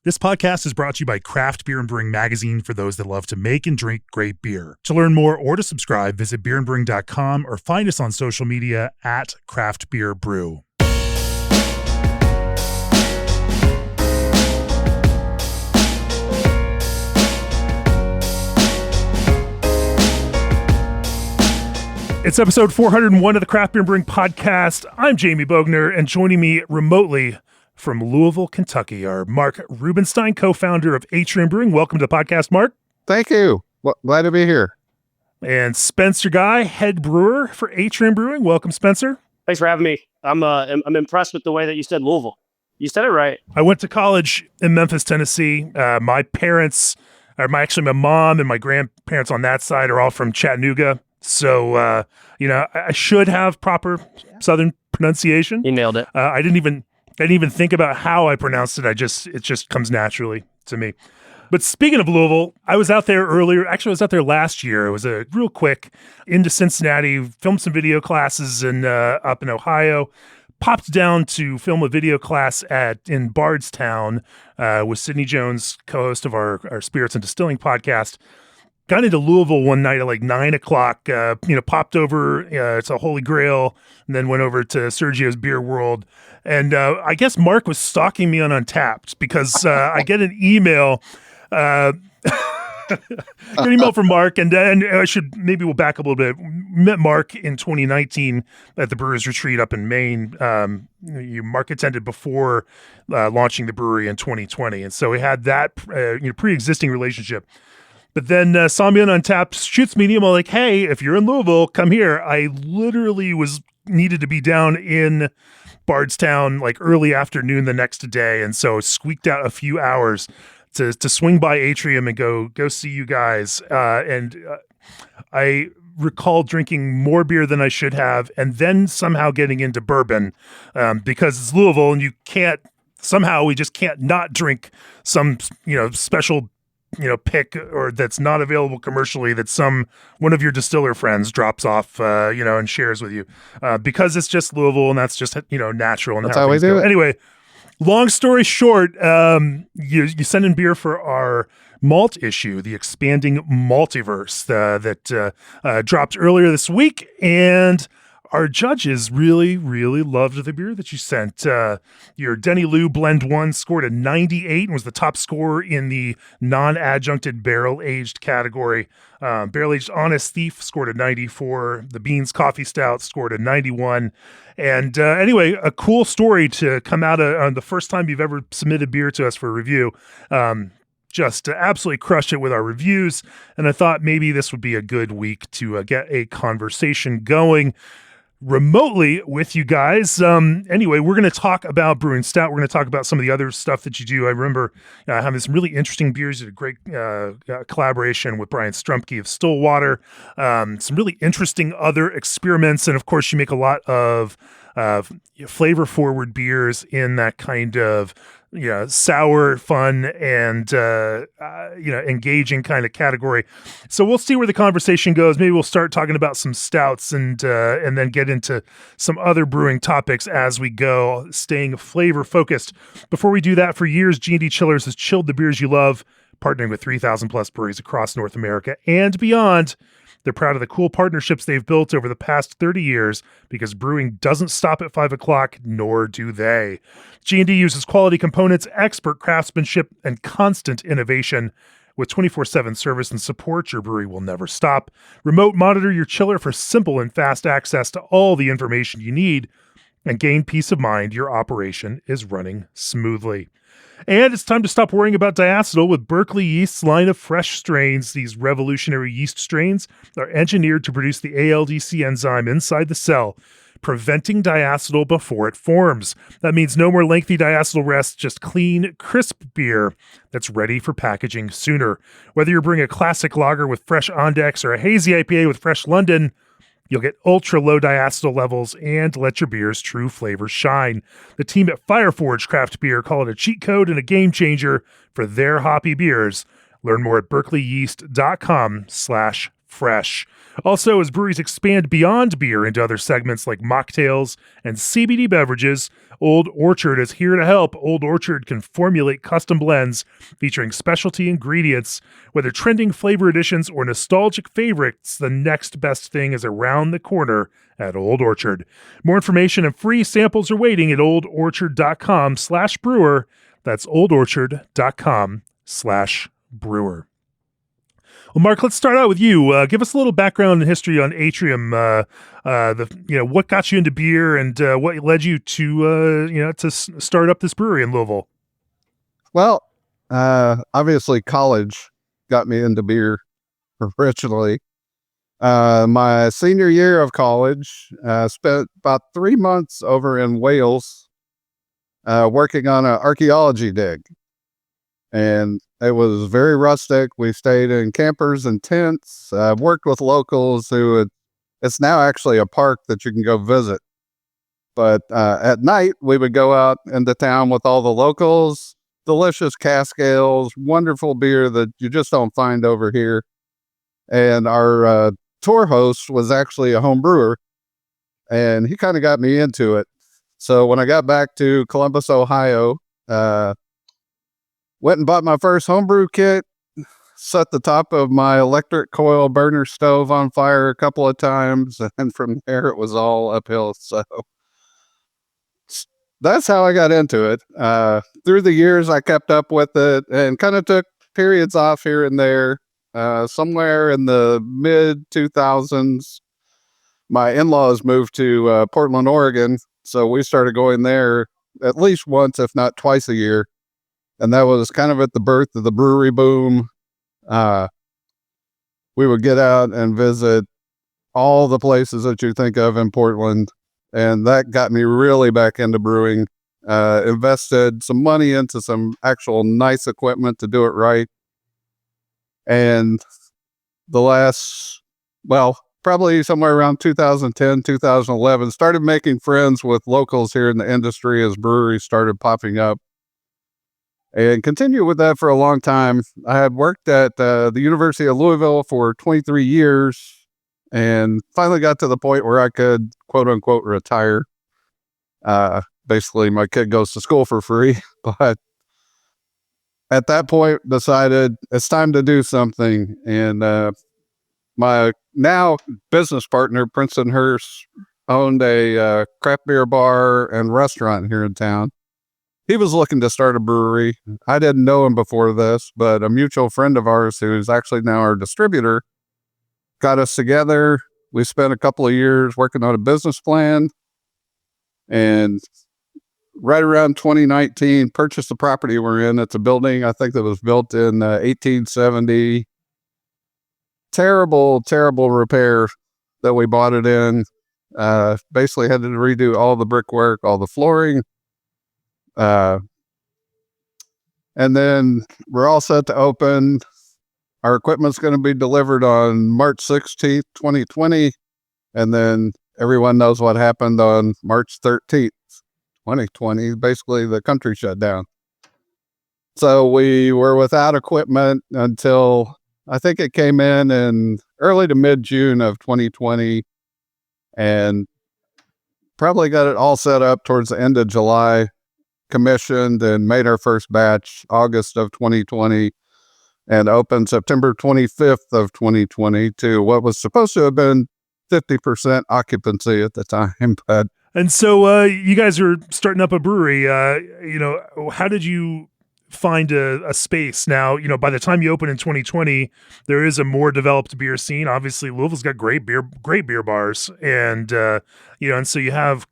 This podcast is brought to you by Craft Beer and Brewing Magazine for those that love to make and drink great beer. To learn more or to subscribe, visit beerandbrewing.com or find us on social media at Craft Beer Brew. It's episode 401 of the Craft Beer and Brewing Podcast. I'm Jamie Bogner, and joining me remotely from Louisville, Kentucky, are Mark Rubenstein, co-founder of Atrium Brewing. Welcome to the podcast, Mark. Thank you. Glad to be here. And Spencer Guy, head brewer for Atrium Brewing. Welcome, Spencer. Thanks for having me. I'm impressed with the way that you said Louisville. You said it right. I went to college in Memphis, Tennessee. My parents, my mom and my grandparents on that side are all from Chattanooga. So, I should have proper Southern pronunciation. You nailed it. I didn't even think about how I pronounced it. It just comes naturally to me. But speaking of Louisville, I was out there earlier. Actually, I was out there last year. It was a real quick into Cincinnati, filmed some video classes up in Ohio, popped down to film a video class in Bardstown with Sydney Jones, co-host of our Spirits and Distilling podcast. Got into Louisville one night at like 9 o'clock, popped over to Holy Grail, and then went over to Sergio's Beer World. And I guess Mark was stalking me on Untapped because I get an email, from Mark, and we'll back up a little bit. Met Mark in 2019 at the Brewers Retreat up in Maine. Mark attended before launching the brewery in 2020. And so we had that pre-existing relationship. But then saw me on Untapped, shoots me an email like, hey, if you're in Louisville, come here. I literally needed to be down in Bardstown like early afternoon the next day. And so squeaked out a few hours to swing by Atrium and go see you guys. I recall drinking more beer than I should have, and then somehow getting into bourbon because it's Louisville and we just can't not drink some, special pick or that's not available commercially that one of your distiller friends drops off, and shares with you, because it's just Louisville and that's just, natural. And that's how we do it. Anyway, long story short, you sent in beer for our malt issue, the Expanding Maltiverse that dropped earlier this week. And our judges really, really loved the beer that you sent. Your Denny Lieu Blend 1 scored a 98 and was the top scorer in the non-adjuncted barrel-aged category. Barrel-aged Honest Thief scored a 94. The Beans Coffee Stout scored a 91. And anyway, a cool story to come out on the first time you've ever submitted beer to us for a review. Just absolutely crushed it with our reviews. And I thought maybe this would be a good week to get a conversation going remotely with you guys. Anyway, we're going to talk about brewing stout. We're going to talk about some of the other stuff that you do. I remember having some really interesting beers. You did a great collaboration with Brian Strumpke of Stillwater. Some really interesting other experiments. And of course, you make a lot of flavor-forward beers in that kind of sour, fun, and engaging kind of category. So we'll see where the conversation goes. Maybe we'll start talking about some stouts and then get into some other brewing topics as we go, staying flavor focused. Before we do that, for years, G&D Chillers has chilled the beers you love, partnering with 3,000 plus breweries across North America and beyond. They're proud of the cool partnerships they've built over the past 30 years because brewing doesn't stop at 5 o'clock, nor do they. G&D uses quality components, expert craftsmanship, and constant innovation. With 24/7 service and support, your brewery will never stop. Remote monitor your chiller for simple and fast access to all the information you need, and gain peace of mind your operation is running smoothly. And it's time to stop worrying about diacetyl with Berkeley Yeast's line of fresh strains. These revolutionary yeast strains are engineered to produce the ALDC enzyme inside the cell, preventing diacetyl before it forms. That means no more lengthy diacetyl rest, just clean, crisp beer that's ready for packaging sooner. Whether you're brewing a classic lager with fresh Ondex or a hazy IPA with fresh London, you'll get ultra low diacetyl levels and let your beer's true flavor shine. The team at Fireforge Craft Beer call it a cheat code and a game changer for their hoppy beers. Learn more at berkeleyyeast.com/Fireforge. fresh. Also, as breweries expand beyond beer into other segments like mocktails and CBD beverages, Old Orchard is here to help. Old Orchard can formulate custom blends featuring specialty ingredients. Whether trending flavor additions or nostalgic favorites, the next best thing is around the corner at Old Orchard. More information and free samples are waiting at oldorchard.com/brewer. That's oldorchard.com/brewer. Well, Mark, let's start out with you. Give us a little background and history on Atrium. What got you into beer and what led you to start up this brewery in Louisville. Well, obviously college got me into beer originally. My senior year of college, spent about 3 months over in Wales, working on an archaeology dig. And it was very rustic. We stayed in campers and tents, worked with locals it's now actually a park that you can go visit. But at night, we would go out into town with all the locals, delicious cask ales, wonderful beer that you just don't find over here. And our tour host was actually a home brewer, and he kind of got me into it. So when I got back to Columbus, Ohio, went and bought my first homebrew kit, set the top of my electric coil burner stove on fire a couple of times, and from there it was all uphill. So that's how I got into it. Through the years, I kept up with it and kind of took periods off here and there. Somewhere in the mid 2000s, my in-laws moved to Portland, Oregon. So we started going there at least once, if not twice a year. And that was kind of at the birth of the brewery boom. We would get out and visit all the places that you think of in Portland. And that got me really back into brewing. Invested some money into some actual nice equipment to do it right. And probably somewhere around 2010, 2011, started making friends with locals here in the industry as breweries started popping up. And continued with that for a long time. I had worked at the University of Louisville for 23 years and finally got to the point where I could, quote unquote, retire. Basically, my kid goes to school for free. But at that point, decided it's time to do something. And my now business partner, Princeton Hearst, owned a craft beer bar and restaurant here in town. He was looking to start a brewery. I didn't know him before this, but a mutual friend of ours, who's actually now our distributor, got us together. We spent a couple of years working on a business plan, and right around 2019, purchased the property we're in. It's a building, I think, that was built in 1870. Terrible, terrible repair that we bought it in. Basically had to redo all the brickwork, all the flooring. And then we're all set to open. Our equipment's going to be delivered on March 16th, 2020. And then everyone knows what happened on March 13th, 2020. Basically, the country shut down. So we were without equipment until I think it came in early to mid-June of 2020. And probably got it all set up towards the end of July. Commissioned and made our first batch August of 2020 and opened September 25th of 2020 to what was supposed to have been 50% occupancy at the time. And so you guys are starting up a brewery. How did you find a space? Now, by the time you open in 2020, there is a more developed beer scene. Obviously, Louisville's got great beer bars. And, and so you have,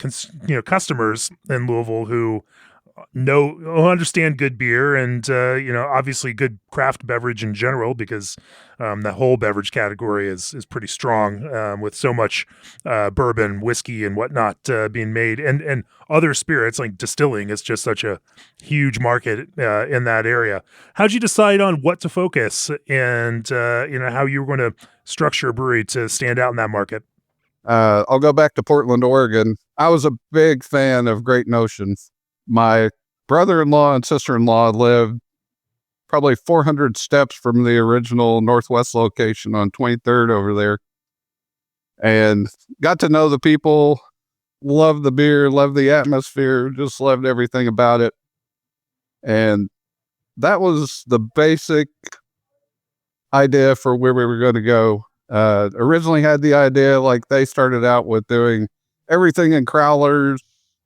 customers in Louisville who understand good beer and, obviously good craft beverage in general, because the whole beverage category is pretty strong with so much bourbon, whiskey, and whatnot being made, and other spirits like distilling is just such a huge market in that area. How'd you decide on what to focus and, how you were going to structure a brewery to stand out in that market? I'll go back to Portland, Oregon. I was a big fan of Great Notions. My brother-in-law and sister-in-law lived probably 400 steps from the original Northwest location on 23rd over there. And got to know the people, loved the beer, loved the atmosphere, just loved everything about it. And that was the basic idea for where we were going to go. Originally had the idea, like they started out with doing everything in crowlers.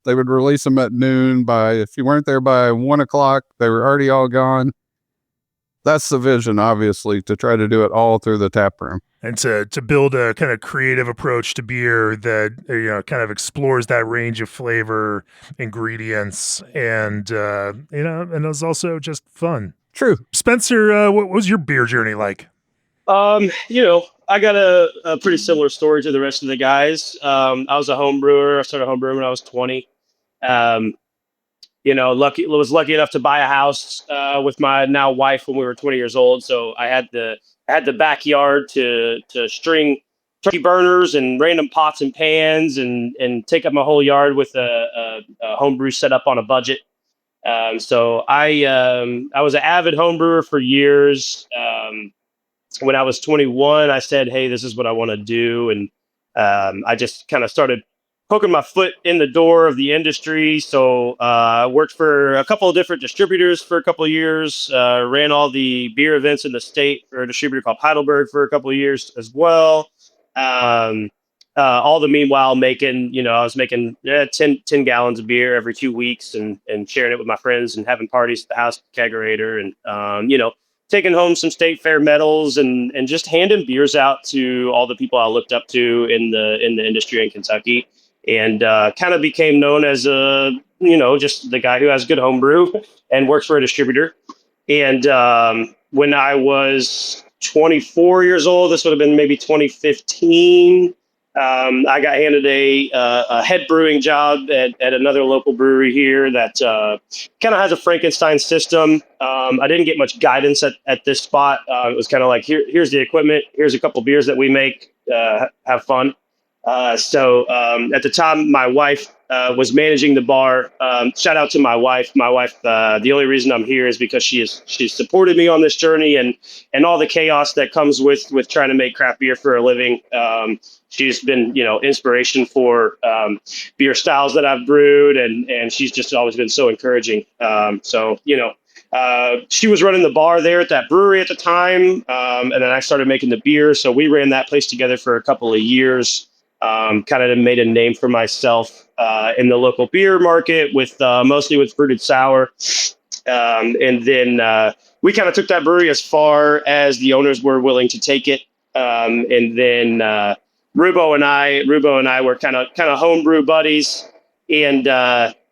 They would release them at noon. If you weren't there by 1 o'clock, they were already all gone. That's the vision, obviously, to try to do it all through the tap room. And to build a kind of creative approach to beer that kind of explores that range of flavor, ingredients, and and it was also just fun. True. Spencer, what was your beer journey like? I got a pretty similar story to the rest of the guys. I was a home brewer. I started home brewing when I was 20. Was lucky enough to buy a house with my now wife when we were 20 years old. So I had the backyard to string turkey burners and random pots and pans and take up my whole yard with a home brew set up on a budget. So I was an avid home brewer for years. When I was 21, I said, hey, this is what I want to do. And I just kind of started poking my foot in the door of the industry. So I worked for a couple of different distributors for a couple of years, ran all the beer events in the state for a distributor called Heidelberg for a couple of years as well. All the meanwhile I was making 10 gallons of beer every 2 weeks and sharing it with my friends and having parties at the house kegerator and, taking home some state fair medals and just handing beers out to all the people I looked up to in the industry in Kentucky, and kind of became known as just the guy who has good homebrew and works for a distributor. And when I was 24 years old, this would have been maybe 2015. I got handed a head brewing job at another local brewery here that kind of has a Frankenstein system. I didn't get much guidance at this spot. It was kind of like, here's the equipment. Here's a couple beers that we make. Have fun. So at the time, my wife was managing the bar. Shout out to my wife. My wife, the only reason I'm here is because she's supported me on this journey and all the chaos that comes with trying to make craft beer for a living. She's been, inspiration for beer styles that I've brewed, and she's just always been so encouraging. She was running the bar there at that brewery at the time, and then I started making the beer. So we ran that place together for a couple of years. Kind of made a name for myself in the local beer market with mostly with fruited sour. And then we kind of took that brewery as far as the owners were willing to take it. And then Rubo and I were kind of homebrew buddies. And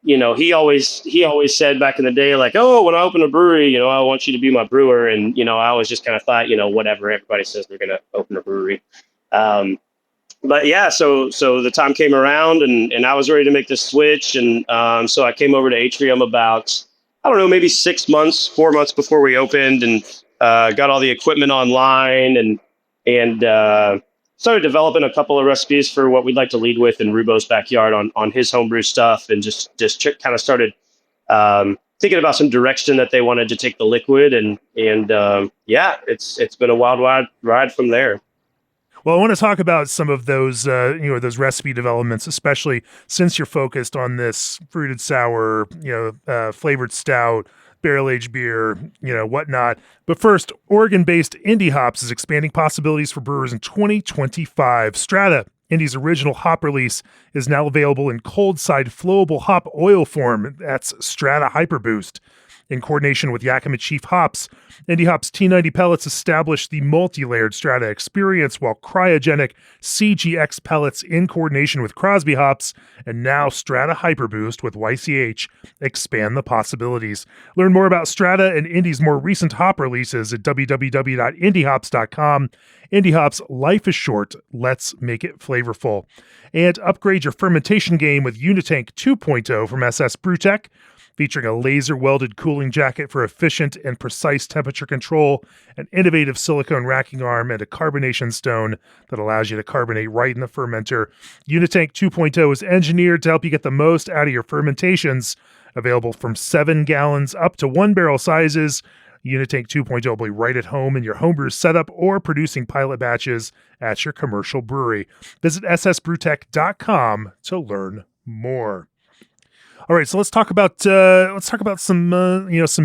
he always said back in the day, like, oh, when I open a brewery, I want you to be my brewer. And I always just kind of thought, whatever, everybody says they're going to open a brewery. But yeah, so the time came around and I was ready to make the switch. And so I came over to Atrium about, I don't know, maybe 4 months before we opened, and got all the equipment online and started developing a couple of recipes for what we'd like to lead with in Rubo's backyard on his homebrew stuff, and just kind of started thinking about some direction that they wanted to take the liquid. And it's been a wild ride from there. Well, I want to talk about some of those, those recipe developments, especially since you're focused on this fruited sour, flavored stout, barrel-aged beer, whatnot. But first, Oregon-based Indie Hops is expanding possibilities for brewers in 2025. Strata, Indie's original hop release, is now available in cold-side flowable hop oil form. That's Strata Hyper Boost. In coordination with Yakima Chief Hops, Indie Hops T90 pellets established the multi-layered Strata experience, while cryogenic CGX pellets in coordination with Crosby Hops and now Strata Hyperboost with YCH expand the possibilities. Learn more about Strata and Indie's more recent hop releases at www.indiehops.com. Indie Hops, life is short. Let's make it flavorful. And upgrade your fermentation game with Unitank 2.0 from SS Brewtech. Featuring a laser-welded cooling jacket for efficient and precise temperature control, an innovative silicone racking arm, and a carbonation stone that allows you to carbonate right in the fermenter. Unitank 2.0 is engineered to help you get the most out of your fermentations. Available from 7 gallons up to 1 barrel sizes, Unitank 2.0 will be right at home in your homebrew setup or producing pilot batches at your commercial brewery. Visit ssbrewtech.com to learn more. All right, so let's talk about some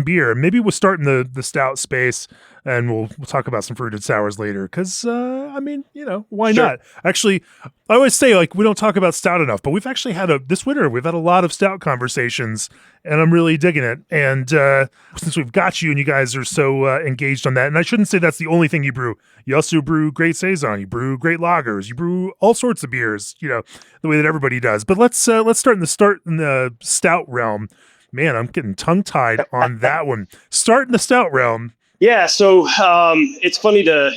beer. Maybe we'll start in the stout space, and we'll talk about some fruited sours later. Because why Sure. not? Actually, I always say like we don't talk about stout enough, but we've actually had this winter we've had a lot of stout conversations, and I'm really digging it. And since we've got you, and you guys are so engaged on that, and I shouldn't say that's the only thing you brew. You also brew great saison. You brew great lagers. You brew all sorts of beers. The way that everybody does. But let's start in the stout realm. Man, I'm getting tongue tied on that one. Start in the stout realm. Yeah, so it's funny to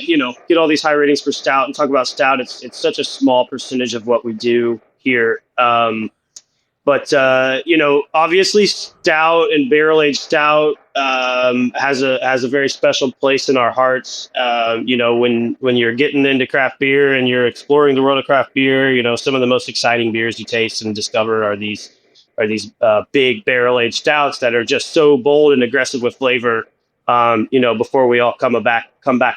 get all these high ratings for stout and talk about stout. It's such a small percentage of what we do here. But obviously, stout and barrel aged stout has a very special place in our hearts. When you're getting into craft beer and you're exploring the world of craft beer, some of the most exciting beers you taste and discover are these big barrel aged stouts that are just so bold and aggressive with flavor. Before we all come back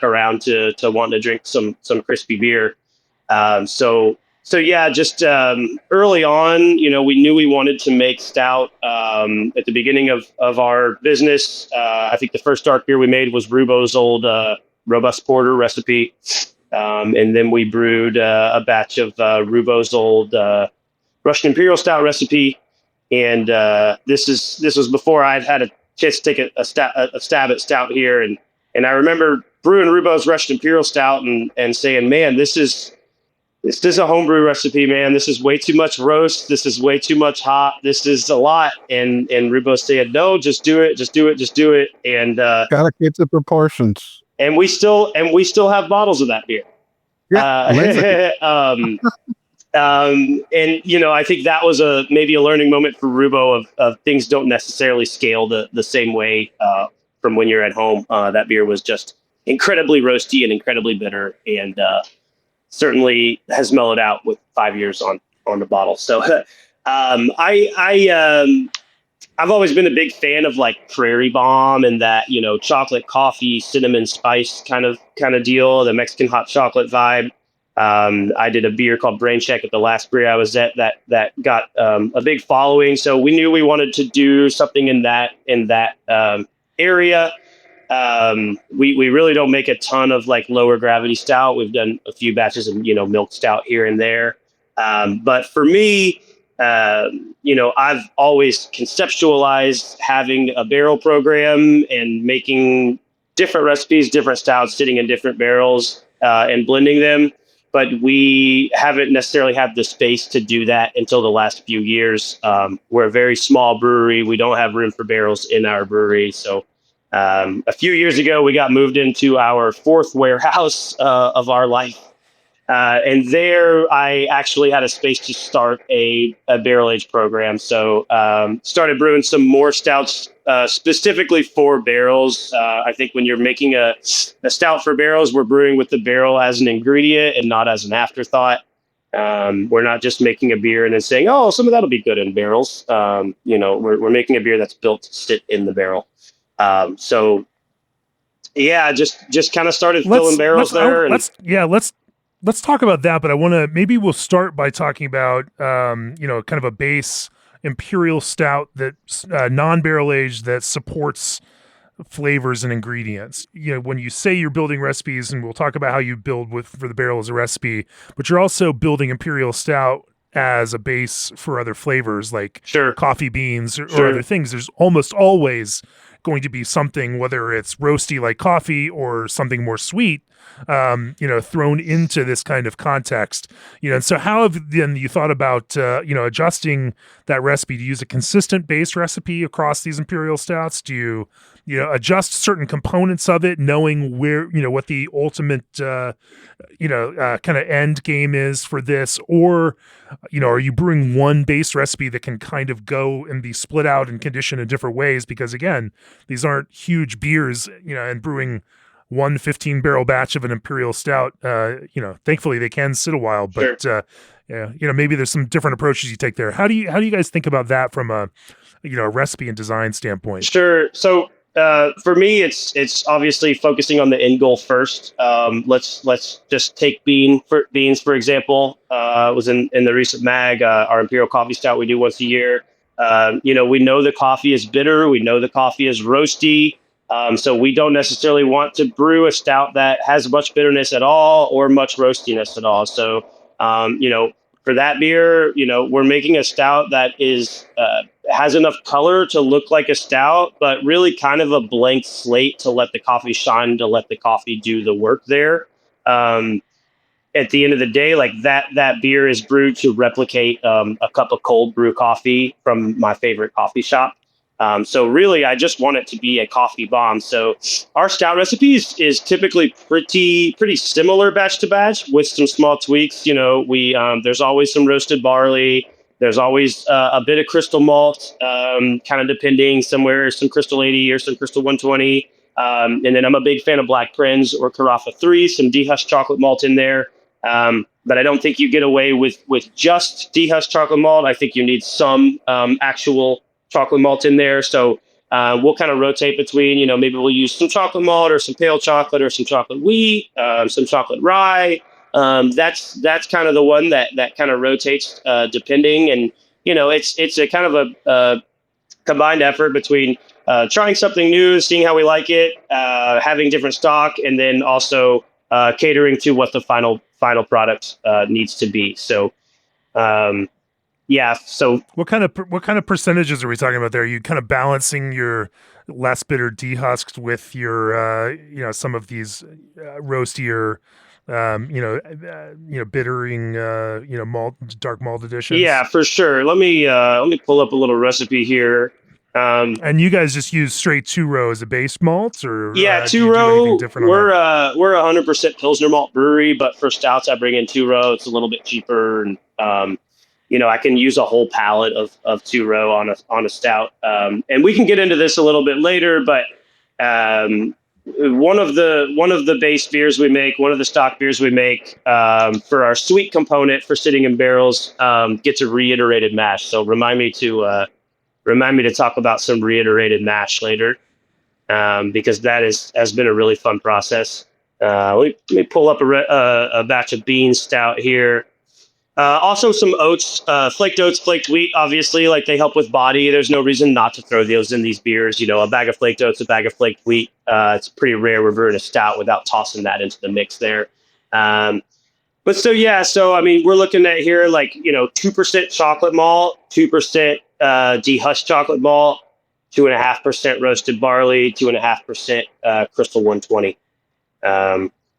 around to wanting to drink some crispy beer. So yeah, just early on, we knew we wanted to make stout. At the beginning of our business, I think the first dark beer we made was Rubo's old robust porter recipe, and then we brewed a batch of Rubo's old Russian imperial stout recipe. And this was before I'd had a chance to take a stab at stout here, and I remember brewing Rubo's Russian imperial stout and saying, man, this is a homebrew recipe, man. This is way too much roast. This is way too much hop. This is a lot. And Rubo said, no, just do it. And Gotta keep the proportions. And we still have bottles of that beer. Yeah. I think that was maybe a learning moment for Rubo of things don't necessarily scale the same way from when you're at home. That beer was just incredibly roasty and incredibly bitter, and certainly has mellowed out with 5 years on the bottle. So I've always been a big fan of like Prairie Bomb and that chocolate coffee cinnamon spice kind of deal, the Mexican hot chocolate vibe. I did a beer called Brain Check at the last brewery I was at that got a big following. So we knew we wanted to do something in that area. We really don't make a ton of like lower gravity stout. We've done a few batches of milk stout here and there. But for me, I've always conceptualized having a barrel program and making different recipes, different stouts sitting in different barrels and blending them. But we haven't necessarily had the space to do that until the last few years. We're a very small brewery. We don't have room for barrels in our brewery. So a few years ago, we got moved into our fourth warehouse of our life. And there I actually had a space to start a barrel age program. So started brewing some more stouts specifically for barrels. I think when you're making a stout for barrels, we're brewing with the barrel as an ingredient and not as an afterthought. We're not just making a beer and then saying, oh, some of that'll be good in barrels. We're making a beer that's built to sit in the barrel. So yeah, just kind of started filling barrels there. Let's talk about that, but maybe we'll start by talking about, kind of a base imperial stout that's non-barrel aged that supports flavors and ingredients. When you say you're building recipes, and we'll talk about how you build for the barrel as a recipe, but you're also building imperial stout as a base for other flavors like coffee beans or other things. There's almost always going to be something, whether it's roasty like coffee or something more sweet, thrown into this kind of context. And so how have then you thought about, adjusting that recipe to use a consistent base recipe across these imperial stouts? Do you adjust certain components of it, knowing where, what the ultimate, kind of end game is for this? Or, are you brewing one base recipe that can kind of go and be split out and conditioned in different ways? Because again, these aren't huge beers, and brewing 1 barrel batch of an imperial stout, thankfully they can sit a while, but maybe there's some different approaches you take there. How do you guys think about that from a recipe and design standpoint? Sure. So for me, it's obviously focusing on the end goal first. Let's just take beans for example. Was in the recent mag, our imperial coffee stout we do once a year. We know the coffee is bitter. We know the coffee is roasty. So we don't necessarily want to brew a stout that has much bitterness at all or much roastiness at all. So, for that beer, we're making a stout that has enough color to look like a stout, but really kind of a blank slate to let the coffee shine, to let the coffee do the work there. At the end of the day, like that beer is brewed to replicate a cup of cold brew coffee from my favorite coffee shop. So really, I just want it to be a coffee bomb. So our stout recipes is typically pretty similar batch to batch with some small tweaks. We there's always some roasted barley. There's always a bit of crystal malt, kind of depending, somewhere some crystal 80 or some crystal 120. And then I'm a big fan of Black Prince or Carafa 3, some dehushed chocolate malt in there. But I don't think you get away with just dehushed chocolate malt. I think you need some actual chocolate malt in there. So we'll kind of rotate between, maybe we'll use some chocolate malt or some pale chocolate or some chocolate wheat, some chocolate rye. That's kind of the one that kind of rotates depending. And, it's a kind of a combined effort between trying something new, seeing how we like it, having different stock, and then also catering to what the final product needs to be. So, yeah. So what kind of percentages are we talking about there? Are you kind of balancing your less bitter dehusked with your some of these roastier bittering malt, dark malt additions? Yeah, for sure. Let me pull up a little recipe here. And you guys just use straight two row as a base malt, or yeah, do you do anything different? We're 100% Pilsner malt brewery, but for stouts I bring in two row. It's a little bit cheaper, and I can use a whole pallet of two row on a stout. And we can get into this a little bit later, but one of the base beers we make, one of the stock beers we make for our sweet component for sitting in barrels gets a reiterated mash. So remind me to talk about some reiterated mash later, because that has been a really fun process. Let me pull up a batch of bean stout here. Also some oats, flaked oats, flaked wheat, obviously, like they help with body. There's no reason not to throw those in these beers. A bag of flaked oats, a bag of flaked wheat. It's pretty rare we're brewing a stout without tossing that into the mix there. So I mean, we're looking at here 2% chocolate malt, 2% dehushed chocolate malt, 2.5% roasted barley, 2.5% crystal 120.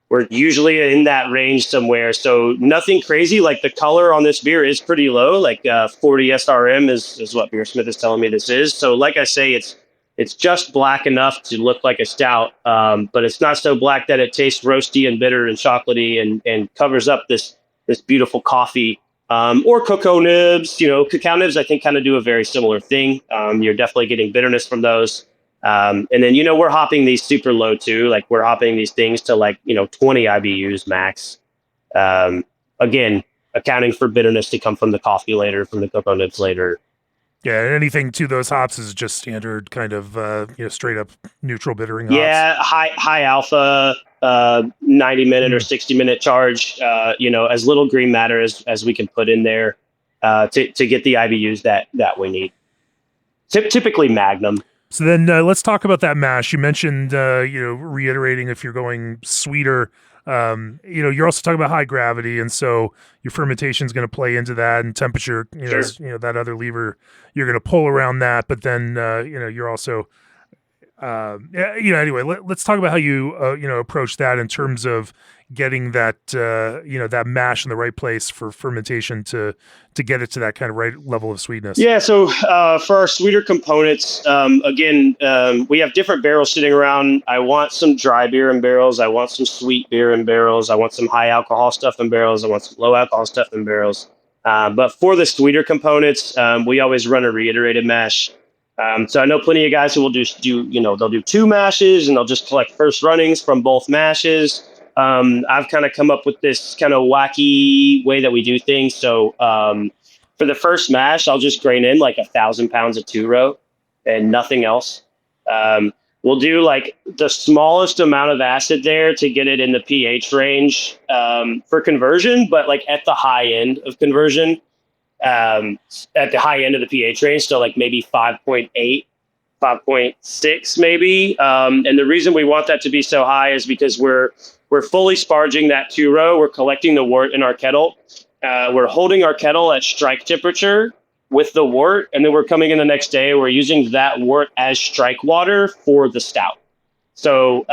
We're usually in that range somewhere, so nothing crazy. Like the color on this beer is pretty low, 40 SRM is what Beersmith is telling me this is. So like I say, it's just black enough to look like a stout, but it's not so black that it tastes roasty and bitter and chocolatey and covers up this beautiful coffee. Or cocoa nibs. Cacao nibs I think kind of do a very similar thing. You're definitely getting bitterness from those. And then, we're hopping these super low too. Like we're hopping these things to 20 IBUs max. Again, accounting for bitterness to come from the coffee later, from the cocoa nibs later. Yeah, anything to those hops is just standard kind of straight up neutral bittering hops. Yeah, high alpha, 90-minute or 60-minute charge. As little green matter as we can put in there to get the IBUs that we need. Typically Magnum. So then let's talk about that mash. You mentioned, reiterating if you're going sweeter. You're also talking about high gravity, and so your fermentation is going to play into that, and temperature. Sure. That other lever you're going to pull around that. But then you're also, Anyway, let's talk about how you approach that in terms of getting that that mash in the right place for fermentation to get it to that kind of right level of sweetness. Yeah. So for our sweeter components, we have different barrels sitting around. I want some dry beer in barrels. I want some sweet beer in barrels. I want some high alcohol stuff in barrels. I want some low alcohol stuff in barrels. But for the sweeter components, we always run a reiterated mash. So I know plenty of guys who will they'll do two mashes and they'll just collect first runnings from both mashes. I've kind of come up with this kind of wacky way that we do things. So for the first mash, I'll just grain in 1,000 pounds of two row and nothing else. we'll do like the smallest amount of acid there to get it in the pH range for conversion, but like at the high end of conversion, at the high end of the pH range, so like maybe 5.8, 5.6 maybe. And the reason we want that to be so high is because we're fully sparging that 2-row. We're collecting the wort in our kettle. We're holding our kettle at strike temperature with the wort, and then we're coming in the next day. We're using that wort as strike water for the stout. So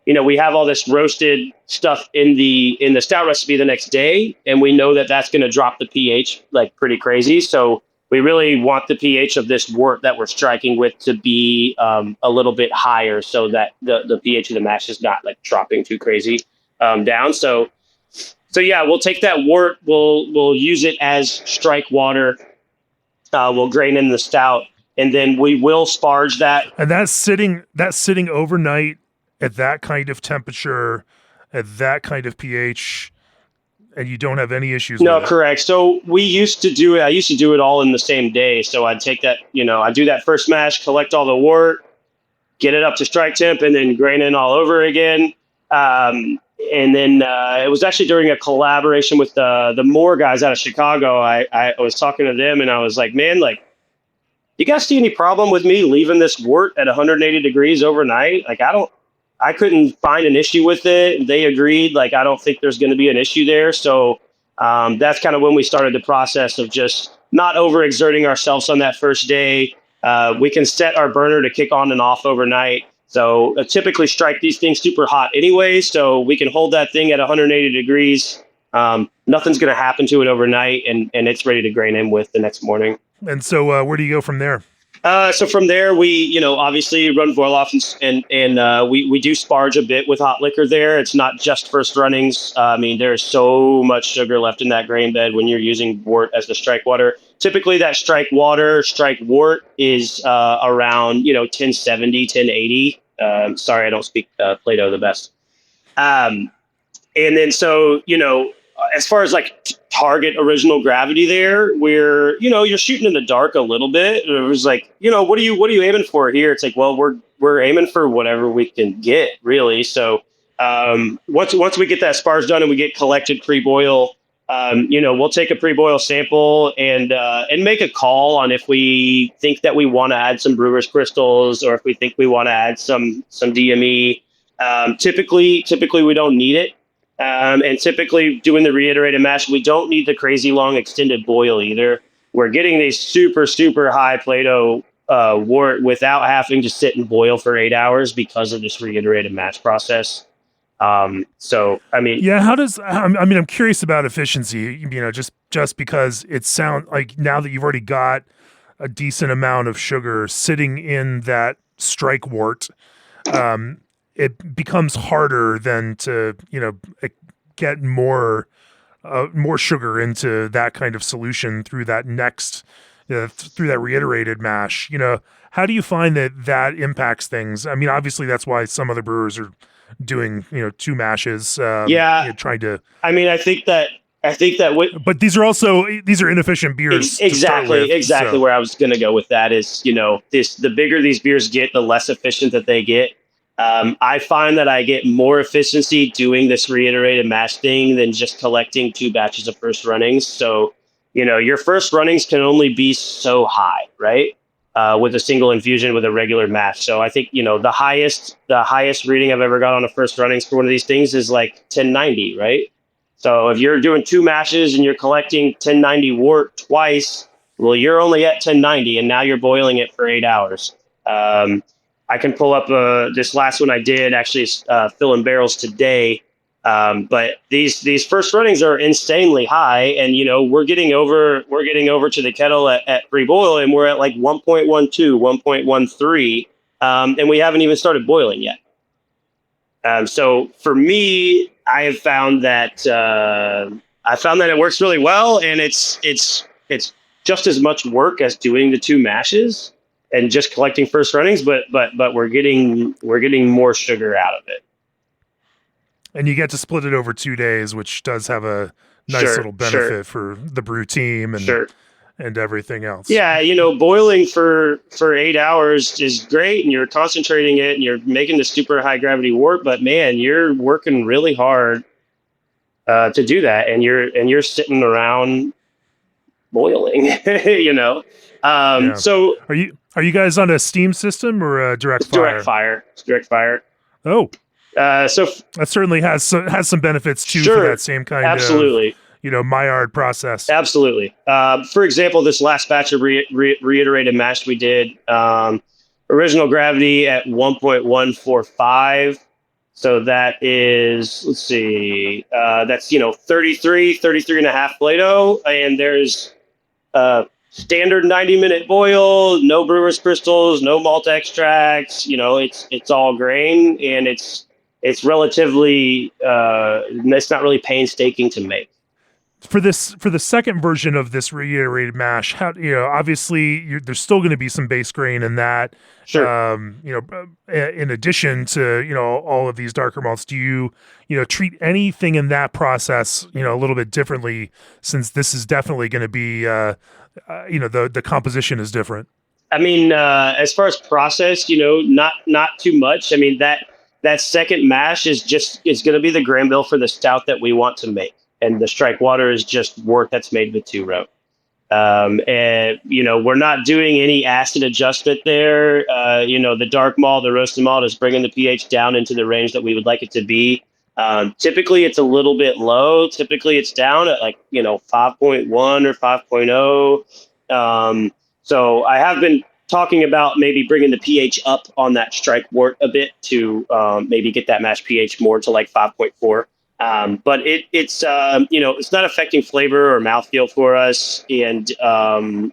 we have all this roasted stuff in the stout recipe the next day, and we know that that's going to drop the pH like pretty crazy. So we really want the pH of this wort that we're striking with to be a little bit higher, so that the pH of the mash is not like dropping too crazy down. So yeah, we'll take that wort, we'll use it as strike water. We'll grain in the stout, and then we will sparge that. And that's sitting overnight at that kind of temperature, at that kind of pH, and you don't have any issues No, with it. correct. So I used to do it all in the same day. So I'd take that, I'd do that first mash, collect all the wort, get it up to strike temp, and then grain in all over again. And then it was actually during a collaboration with the Moore guys out of Chicago. I was talking to them, and I was like, man, like, you guys see any problem with me leaving this wort at 180 degrees overnight? Like, I couldn't find an issue with it. They agreed, like, I don't think there's going to be an issue there. So that's kind of when we started the process of just not overexerting ourselves on that first day. We can set our burner to kick on and off overnight. So typically strike these things super hot anyway, so we can hold that thing at 180 degrees. Nothing's going to happen to it overnight, and it's ready to grain in with the next morning. And so where do you go from there? So from there, we, obviously run Vorloff and we do sparge a bit with hot liquor there. It's not just first runnings. I mean, there's so much sugar left in that grain bed when you're using wort as the strike water. Typically that strike wort is around, 1070, 1080. Sorry, I don't speak Plato the best. And then so, as far as like target original gravity there, where, you're shooting in the dark a little bit. It was like, what are you aiming for here? It's like, well, we're aiming for whatever we can get, really. So once we get that sparge done and we get collected pre-boil, we'll take a pre-boil sample and make a call on if we think that we want to add some brewer's crystals or if we think we want to add some DME. Typically we don't need it. And typically doing the reiterated mash, we don't need the crazy long extended boil either. We're getting these super, super high Plato wort without having to sit and boil for 8 hours because of this reiterated mash process. So, I mean, yeah, I'm curious about efficiency, just because it sounds like now that you've already got a decent amount of sugar sitting in that strike wort, it becomes harder than to, get more sugar into that kind of solution through that through that reiterated mash. How do you find that impacts things? I mean, obviously that's why some other brewers are doing, 2 mashes. Trying to. I mean, I think that. But these are inefficient beers. Exactly so. Where I was going to go with that is, the bigger these beers get, the less efficient that they get. I find that I get more efficiency doing this reiterated mash thing than just collecting 2 batches of first runnings. So, your first runnings can only be so high, right? With a single infusion with a regular mash. So I think, the highest reading I've ever got on a first runnings for one of these things is like 1090, right? So if you're doing 2 mashes and you're collecting 1090 wort twice, well, you're only at 1090 and now you're boiling it for 8 hours. I can pull up this last one I did, actually filling barrels today. But these first runnings are insanely high, and we're getting over to the kettle at pre-boil, and we're at like 1.12, 1.13, and we haven't even started boiling yet. So for me, I have found that it works really well, and it's just as much work as doing the 2 mashes and just collecting first runnings, but we're getting more sugar out of it. And you get to split it over 2 days, which does have a nice little benefit for the brew team and everything else. Yeah, boiling for 8 hours is great, and you're concentrating it, and you're making the super high gravity wort. But man, you're working really hard to do that, and you're sitting around boiling. Yeah. So Are you guys on a steam system or a direct it's fire? direct fire. It's direct fire. Oh, So that certainly has some benefits too sure, for that same kind absolutely. of Maillard process. Absolutely. For example, this last batch of reiterated mash we did, original gravity at 1.145. So that is, let's see, that's, 33 and a half Plato. And there's standard 90-minute boil, no brewer's crystals, no malt extracts. It's all grain, and it's relatively, it's not really painstaking to make. For the second version of this reiterated mash, obviously there's still going to be some base grain in that. Sure. In addition to all of these darker malts, do you treat anything in that process a little bit differently, since this is definitely going to be the composition is different? I mean, as far as process, not too much. I mean, that second mash is going to be the grain bill for the stout that we want to make. And the strike water is just wort that's made with 2-row. And, we're not doing any acid adjustment there. The dark malt, the roasted malt is bringing the pH down into the range that we would like it to be. Typically, it's a little bit low. Typically, it's down at 5.1 or 5.0. So I have been talking about maybe bringing the pH up on that strike wort a bit to maybe get that mash pH more to 5.4. But it's not affecting flavor or mouthfeel for us, and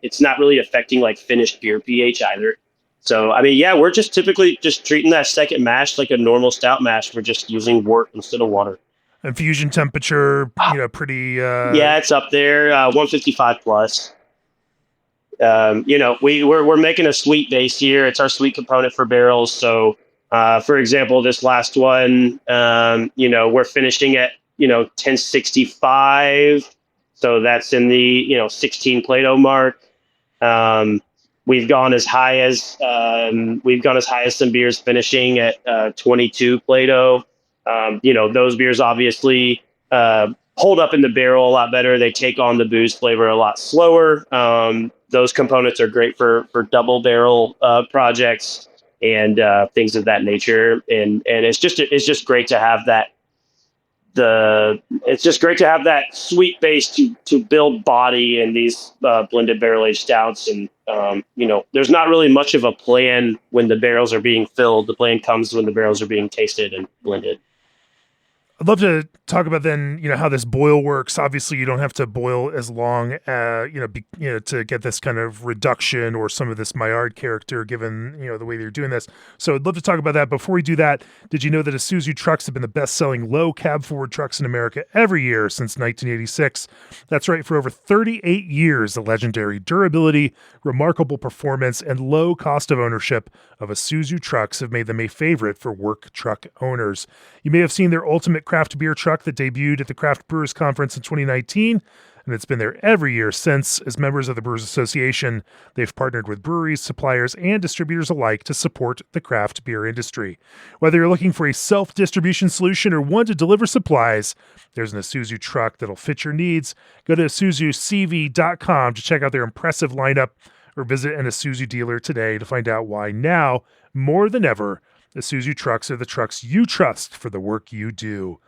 it's not really affecting finished beer pH either. So I mean, yeah, we're just typically just treating that second mash like a normal stout mash. We're just using wort instead of water. Infusion temperature, pretty. Yeah, it's up there, 155 plus. We're making a sweet base here. It's our sweet component for barrels. So. For example, this last one, we're finishing at, 1065. So that's in the, 16 Plato mark. We've gone as high as some beers finishing at 22 Plato. Those beers obviously hold up in the barrel a lot better. They take on the booze flavor a lot slower. Those components are great for double barrel projects and things of that nature, and it's just great to have that. It's just great to have that sweet base to build body in these blended barrel aged stouts, and there's not really much of a plan when the barrels are being filled. The plan comes when the barrels are being tasted and blended. I'd love to talk about then, how this boil works. Obviously, you don't have to boil as long, to get this kind of reduction or some of this Maillard character, given, the way they're doing this. So I'd love to talk about that. Before we do that, did you know that Isuzu trucks have been the best-selling low cab forward trucks in America every year since 1986? That's right. For over 38 years, the legendary durability, remarkable performance, and low cost of ownership of Isuzu trucks have made them a favorite for work truck owners. You may have seen their ultimate craft beer truck that debuted at the Craft Brewers Conference in 2019, and it's been there every year since. As members of the Brewers Association, they've partnered with breweries, suppliers, and distributors alike to support the craft beer industry. Whether you're looking for a self-distribution solution or one to deliver supplies, there's an Isuzu truck that'll fit your needs. Go to IsuzuCV.com to check out their impressive lineup, or visit an Isuzu dealer today to find out why now, more than ever, Isuzu trucks are the trucks you trust for the work you do.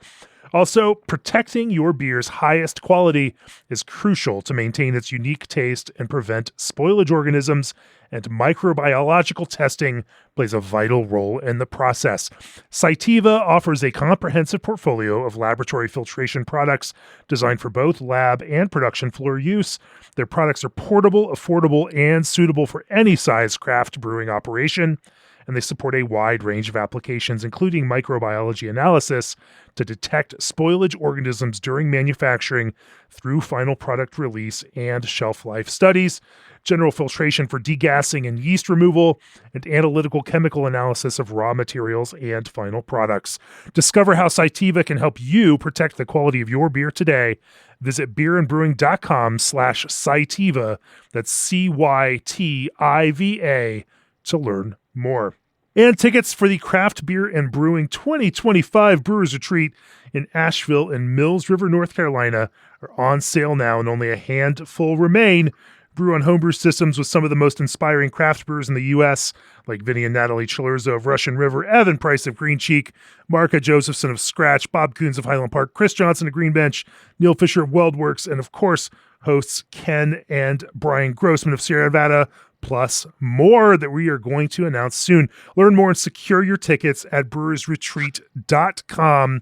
Also, protecting your beer's highest quality is crucial to maintain its unique taste and prevent spoilage organisms, and microbiological testing plays a vital role in the process. Cytiva offers a comprehensive portfolio of laboratory filtration products designed for both lab and production floor use. Their products are portable, affordable, and suitable for any size craft brewing operation, and they support a wide range of applications, including microbiology analysis to detect spoilage organisms during manufacturing through final product release and shelf life studies, general filtration for degassing and yeast removal, and analytical chemical analysis of raw materials and final products. Discover how Cytiva can help you protect the quality of your beer today. Visit beerandbrewing.com/Cytiva, that's CYTIVA, to learn more. And tickets for the Craft Beer and Brewing 2025 Brewers Retreat in Asheville and Mills River, North Carolina are on sale now, and only a handful remain. Brew on homebrew systems with some of the most inspiring craft brewers in the U.S., like Vinny and Natalie Chilurzo of Russian River, Evan Price of Green Cheek, Marka Josephson of Scratch, Bob Coons of Highland Park, Chris Johnson of Green Bench, Neil Fisher of Weldworks, and of course, hosts Ken and Brian Grossman of Sierra Nevada, plus more that we are going to announce soon. Learn more and secure your tickets at brewersretreat.com.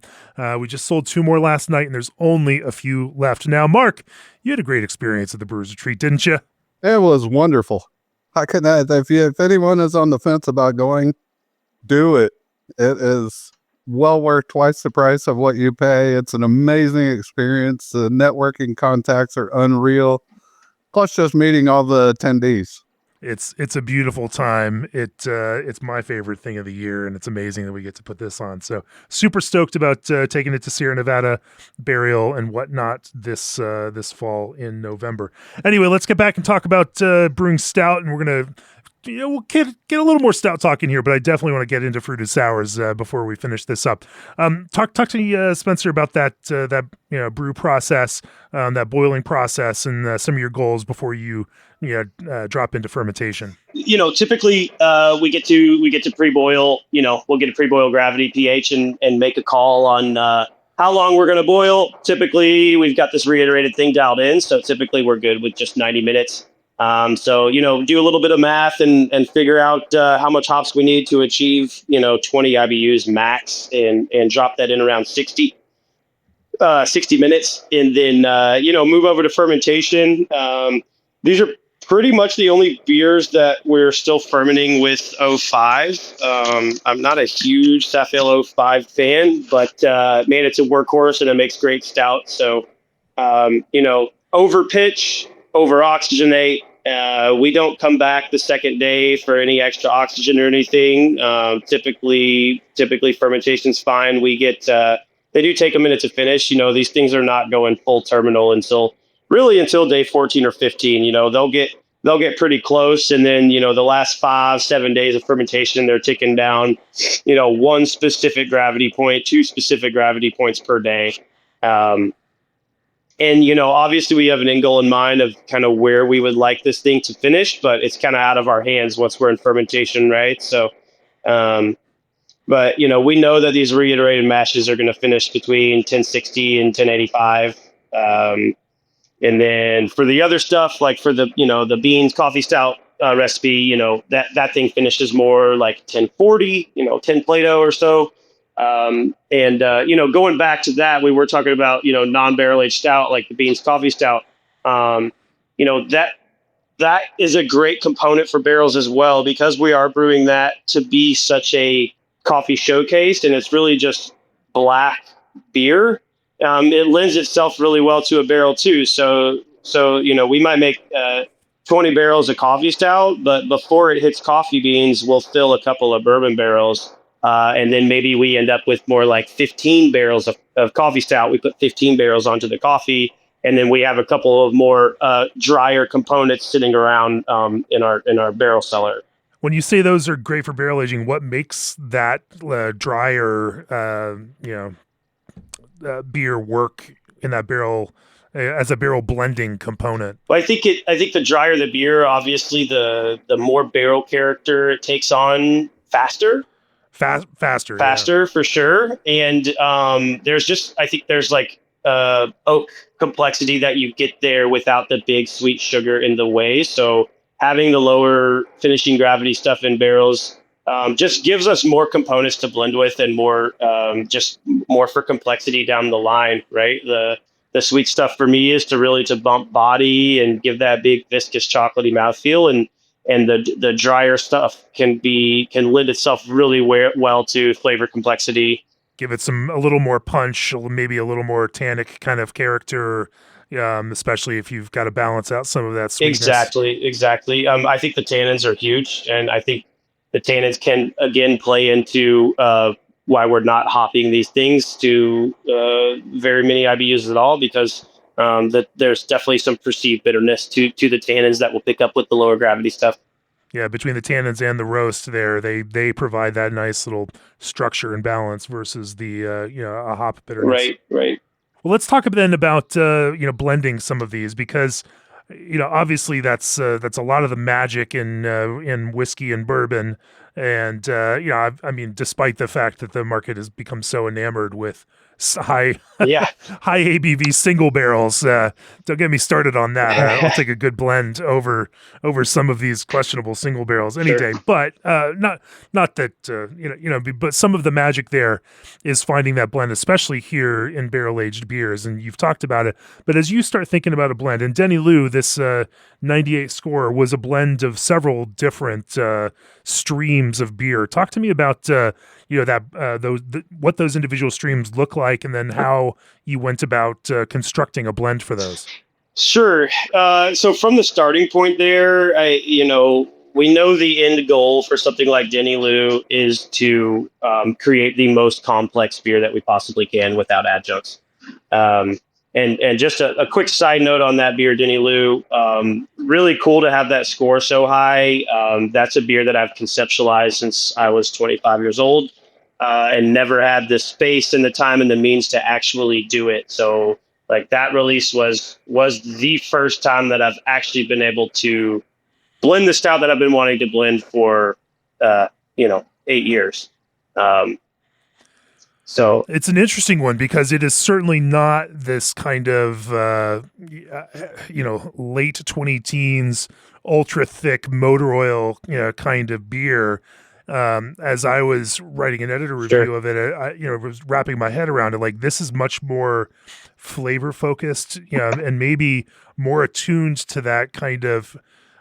We just sold 2 more last night, and there's only a few left. Now, Mark, you had a great experience at the Brewers Retreat, didn't you? It was wonderful. How can I, if anyone is on the fence about going, do it. It is well worth twice the price of what you pay. It's an amazing experience. The networking contacts are unreal. Plus just meeting all the attendees. It's a beautiful time. It's my favorite thing of the year, and it's amazing that we get to put this on. So super stoked about taking it to Sierra Nevada Burial and whatnot this fall in November. Anyway, let's get back and talk about brewing stout, and we're gonna we'll get a little more stout talk in here, but I definitely want to get into fruited sours before we finish this up. Talk to me, Spencer, about that brew process, that boiling process, and some of your goals before you drop into fermentation. Typically we get to pre-boil. We'll get a pre-boil gravity pH and make a call on how long we're going to boil. Typically, we've got this reiterated thing dialed in, so typically we're good with just 90 minutes. So do a little bit of math and figure out how much hops we need to achieve 20 IBUs max, and drop that in around 60 minutes, and then move over to fermentation. These are pretty much the only beers that we're still fermenting with 05. I'm not a huge Safale 05 fan, but man, it's a workhorse and it makes great stout. So over pitch, over oxygenate. We don't come back the second day for any extra oxygen or anything. Typically fermentation's fine. We get they do take a minute to finish. These things are not going full terminal until day 14 or 15. They'll get pretty close, and then the last 5-7 days of fermentation, they're ticking down 1 specific gravity point, 2 specific gravity points per day. And obviously we have an end goal in mind of kind of where we would like this thing to finish, but it's kind of out of our hands once we're in fermentation, right? So but we know that these reiterated mashes are going to finish between 1060 and 1085. And then for the other stuff, like for the the beans coffee stout recipe, that thing finishes more like 1040, 10 Plato or so. Going back to that, we were talking about non-barrel aged stout like the beans coffee stout. That is a great component for barrels as well, because we are brewing that to be such a coffee showcase, and it's really just black beer. It lends itself really well to a barrel too. So we might make 20 barrels of coffee stout, but before it hits coffee beans, we'll fill a couple of bourbon barrels. And then maybe we end up with more like 15 barrels of coffee stout. We put 15 barrels onto the coffee, and then we have a couple of more drier components sitting around in our barrel cellar. When you say those are great for barrel aging, what makes that drier beer work in that barrel as a barrel blending component? Well, I think the drier the beer, obviously the more barrel character it takes on faster. Faster for sure. And there's like oak complexity that you get there without the big sweet sugar in the way. So having the lower finishing gravity stuff in barrels just gives us more components to blend with, and more for complexity down the line, right? The sweet stuff for me is to bump body and give that big viscous chocolatey mouthfeel, and the drier stuff can lend itself really well to flavor complexity. Give it a little more punch, maybe a little more tannic kind of character, especially if you've got to balance out some of that sweetness. Exactly. I think the tannins are huge, and I think the tannins can again play into why we're not hopping these things to very many IBUs at all, because that there's definitely some perceived bitterness to the tannins that we'll pick up with the lower gravity stuff. Yeah, between the tannins and the roast there, they provide that nice little structure and balance versus the a hop bitterness. Right. Well, let's talk then about blending some of these, because obviously that's a lot of the magic in whiskey and bourbon, and I mean, despite the fact that the market has become so enamored with high Yeah. high ABV single barrels, don't get me started on that. I'll take a good blend over some of these questionable single barrels any Sure. day. But not that but some of the magic there is finding that blend, especially here in barrel aged beers. And you've talked about it, but as you start thinking about a blend, and Denny Lieu, this 98 score was a blend of several different streams of beer. Talk to me about what those individual streams look like, and then how you went about constructing a blend for those. Sure. So from the starting point there, we know the end goal for something like Denny Lieu is to create the most complex beer that we possibly can without adjuncts. And just a quick side note on that beer, Denny Lieu, really cool to have that score so high. That's a beer that I've conceptualized since I was 25 years old, and never had the space and the time and the means to actually do it. So like that release was the first time that I've actually been able to blend the stout that I've been wanting to blend for 8 years. So it's an interesting one because it is certainly not this kind of late 20 teens ultra thick motor oil kind of beer. As I was writing an editor review of it, I was wrapping my head around it. Like, this is much more flavor focused, and maybe more attuned to that kind of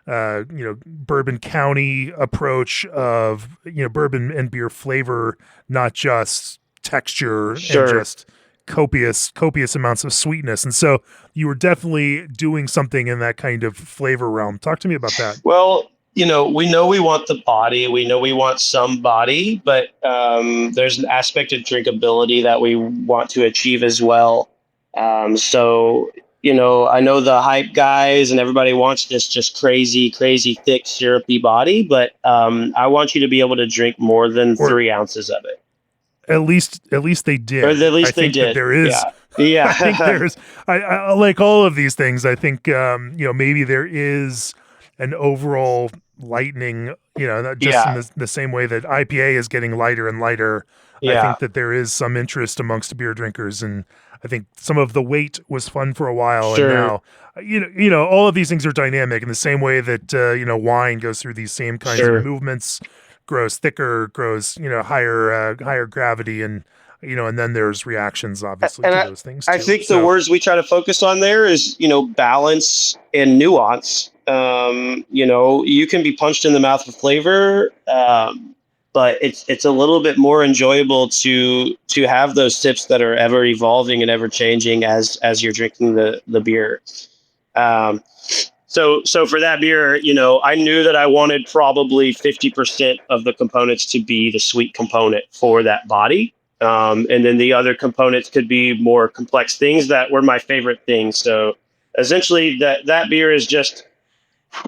Bourbon County approach of bourbon and beer flavor, not just texture and just copious amounts of sweetness. And so you were definitely doing something in that kind of flavor realm. Talk to me about that. Well, we know we want the body, we know we want some body, but there's an aspect of drinkability that we want to achieve as well. So I know the hype guys and everybody wants this just crazy thick syrupy body, but I want you to be able to drink more than 3 ounces of it. At least they did. Or at least I think they did. That there is. Yeah. I think there's. I like all of these things. I think maybe there is an overall lightening. Just in the same way that IPA is getting lighter and lighter. Yeah. I think that there is some interest amongst beer drinkers, and I think some of the weight was fun for a while, and now all of these things are dynamic in the same way that wine goes through these same kinds of movements. Grows thicker, grows higher gravity, and and then there's reactions obviously to those things too. I think the words we try to focus on there is balance and nuance. You can be punched in the mouth with flavor, but it's a little bit more enjoyable to have those sips that are ever evolving and ever changing as you're drinking the beer. So for that beer, I knew that I wanted probably 50% of the components to be the sweet component for that body. And then the other components could be more complex things that were my favorite things. So essentially that beer is just,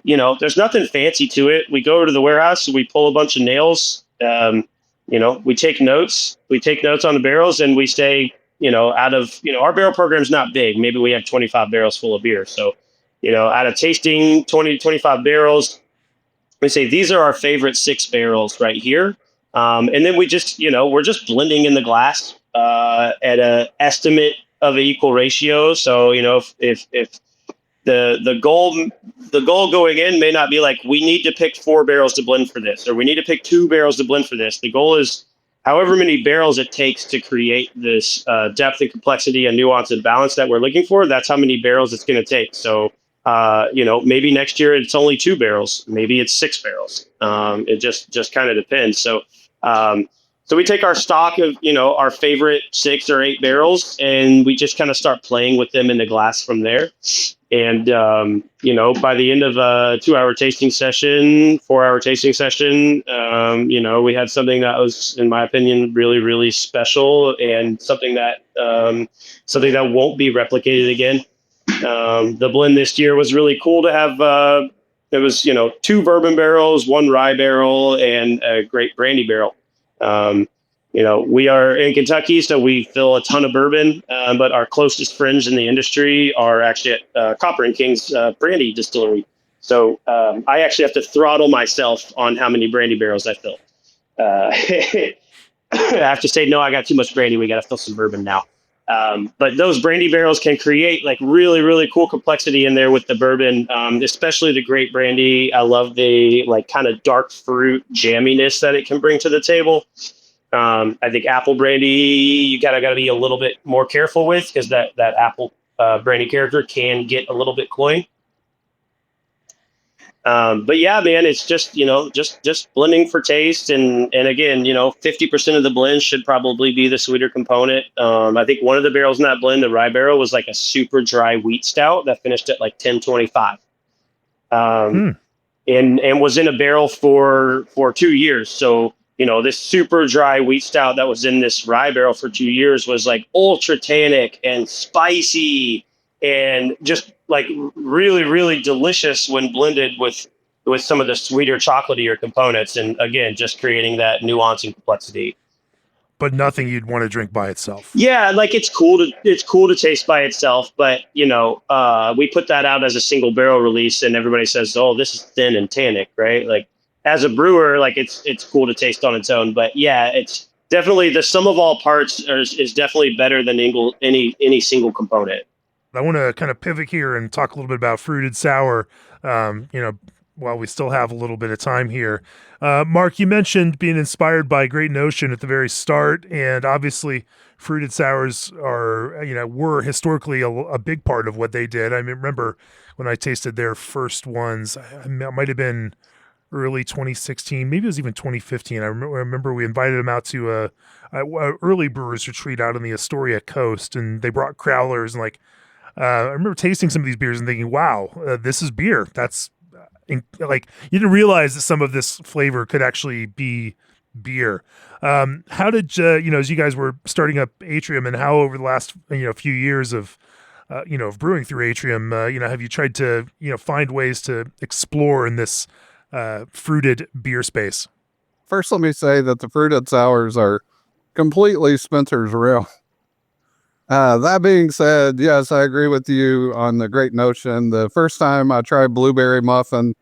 there's nothing fancy to it. We go to the warehouse, we pull a bunch of nails, we take notes on the barrels, and we say, out of, our barrel program is not big. Maybe we have 25 barrels full of beer. So, out of tasting 20 to 25 barrels, we say, these are our favorite 6 barrels right here. And then we just, we're just blending in the glass at an estimate of an equal ratio. So, if the goal going in may not be like, we need to pick 4 barrels to blend for this, or we need to pick 2 barrels to blend for this. The goal is however many barrels it takes to create this depth and complexity and nuance and balance that we're looking for. That's how many barrels it's going to take. So, maybe next year it's only 2 barrels, maybe it's 6 barrels. It just kind of depends. So we take our stock of, our favorite 6 or 8 barrels, and we just kind of start playing with them in the glass from there. And, by the end of a 2-hour tasting session, 4-hour tasting session, we had something that was, in my opinion, really, really special, and something that won't be replicated again. The blend this year was really cool to have. It was, 2 bourbon barrels, 1 rye barrel, and a great brandy barrel. We are in Kentucky, so we fill a ton of bourbon, but our closest friends in the industry are actually at Copper and King's brandy distillery. So I actually have to throttle myself on how many brandy barrels I fill. I have to say, no, I got too much brandy. We got to fill some bourbon now. But those brandy barrels can create like really, really cool complexity in there with the bourbon, especially the great brandy. I love the like kind of dark fruit jamminess that it can bring to the table. I think apple brandy, you gotta be a little bit more careful with because that apple brandy character can get a little bit cloying. But yeah, man, it's just, just blending for taste. And again, 50% of the blend should probably be the sweeter component. I think one of the barrels in that blend, the rye barrel, was like a super dry wheat stout that finished at like 1025. And was in a barrel for 2 years. So, this super dry wheat stout that was in this rye barrel for 2 years was like ultra tannic and spicy and just like really, really delicious when blended with some of the sweeter, chocolatier components. And again, just creating that nuance and complexity. But nothing you'd want to drink by itself. Yeah, like it's cool to taste by itself, but we put that out as a single barrel release, and everybody says, "Oh, this is thin and tannic," right? Like as a brewer, like it's cool to taste on its own, but yeah, it's definitely the sum of all parts is definitely better than any single component. I want to kind of pivot here and talk a little bit about fruited sour. While we still have a little bit of time here. Mark, you mentioned being inspired by Great Notion at the very start, and obviously fruited sours were historically a big part of what they did. I remember when I tasted their first ones, it might have been early 2016, maybe it was even 2015. I remember we invited them out to a early brewers retreat out on the Astoria coast, and they brought crowlers, and I remember tasting some of these beers and thinking, wow, this is beer. That's like you didn't realize that some of this flavor could actually be beer. How did as you guys were starting up Atrium, and how over the last few years of of brewing through Atrium, have you tried to find ways to explore in this fruited beer space? First, let me say that the fruited sours are completely Spencer's realm. That being said, yes, I agree with you on the Great Notion. The first time I tried blueberry muffin,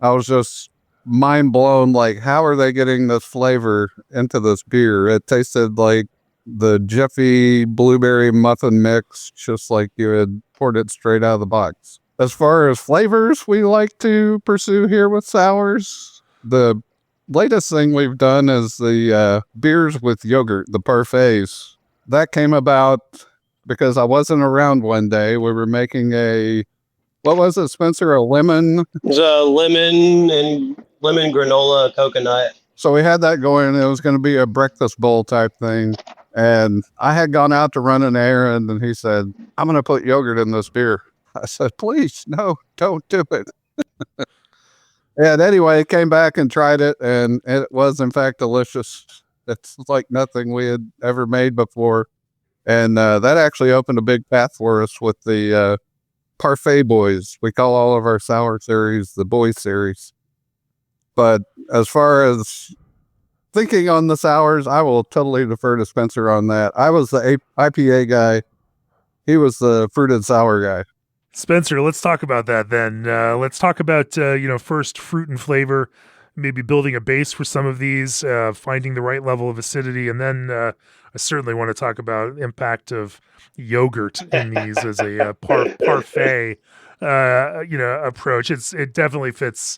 I was just mind blown. Like, how are they getting this flavor into this beer? It tasted like the Jiffy blueberry muffin mix, just like you had poured it straight out of the box. As far as flavors we like to pursue here with sours, the latest thing we've done is the beers with yogurt, the parfaits. That came about because I wasn't around one day. We were making what was it, Spencer? A lemon? It was a lemon granola coconut. So we had that going. It was going to be a breakfast bowl type thing. And I had gone out to run an errand, and he said, "I'm going to put yogurt in this beer." I said, "Please, no, don't do it." And anyway, came back and tried it, and it was in fact delicious. It's like nothing we had ever made before. And that actually opened a big path for us with the Parfait Boys. We call all of our sour series the Boys series. But as far as thinking on the sours, I will totally defer to Spencer on that. I was the IPA guy. He was the fruited sour guy. Spencer, let's talk about that then. Let's talk about, first fruit and flavor, maybe building a base for some of these, finding the right level of acidity. And then I certainly want to talk about impact of yogurt in these as a parfait, approach. It definitely fits,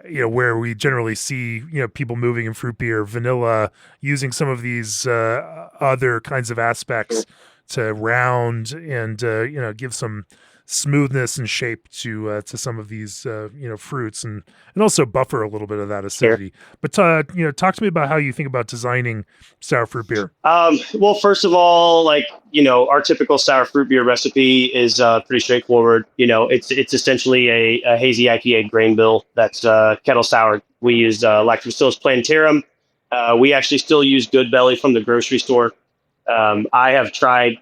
where we generally see, people moving in fruit beer, vanilla, using some of these other kinds of aspects to round and, give some smoothness and shape to some of these fruits and also buffer a little bit of that acidity. Sure. But talk to me about how you think about designing sour fruit beer. Well, first of all, our typical sour fruit beer recipe is pretty straightforward. It's essentially a hazy IPA grain bill that's kettle soured. We use lactobacillus plantarum. We actually still use Good Belly from the grocery store. I have tried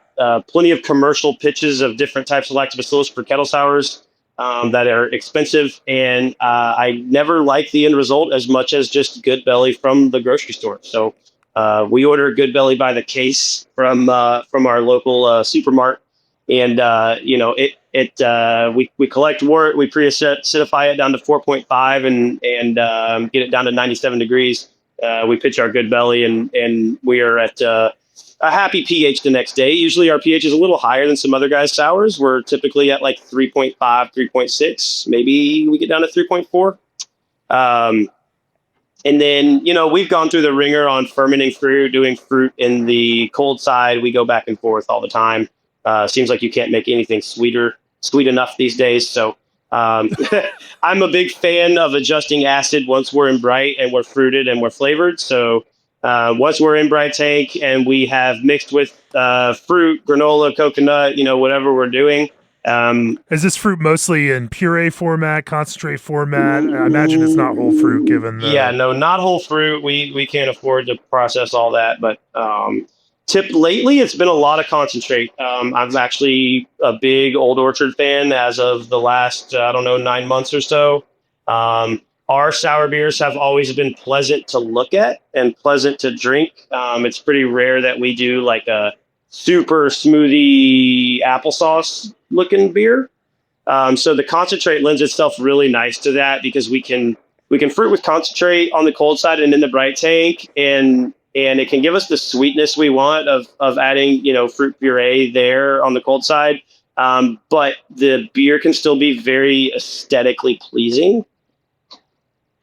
plenty of commercial pitches of different types of lactobacillus for kettle sours that are expensive, and I never like the end result as much as just Good Belly from the grocery store. So we order Good Belly by the case from our local supermart, and we collect wort, we pre-acidify it down to 4.5 and get it down to 97 degrees. We pitch our Good Belly, and we are at a happy pH the next day. Usually our pH is a little higher than some other guys' sours. We're typically at like 3.5, 3.6. Maybe we get down to 3.4. And then, we've gone through the ringer on fermenting fruit, doing fruit in the cold side. We go back and forth all the time. Seems like you can't make anything sweet enough these days. So I'm a big fan of adjusting acid once we're in bright and we're fruited and we're flavored. So once we're in bright tank and we have mixed with fruit, granola, coconut, whatever we're doing. Is this fruit mostly in puree format, concentrate format? I imagine it's not whole fruit given the... Yeah, no, not whole fruit. We can't afford to process all that. But lately, it's been a lot of concentrate. I'm actually a big Old Orchard fan as of the last, 9 months or so. Our sour beers have always been pleasant to look at and pleasant to drink. It's pretty rare that we do like a super smoothie applesauce looking beer. So the concentrate lends itself really nice to that because we can fruit with concentrate on the cold side and in the bright tank, and it can give us the sweetness we want of adding, fruit puree there on the cold side. But the beer can still be very aesthetically pleasing.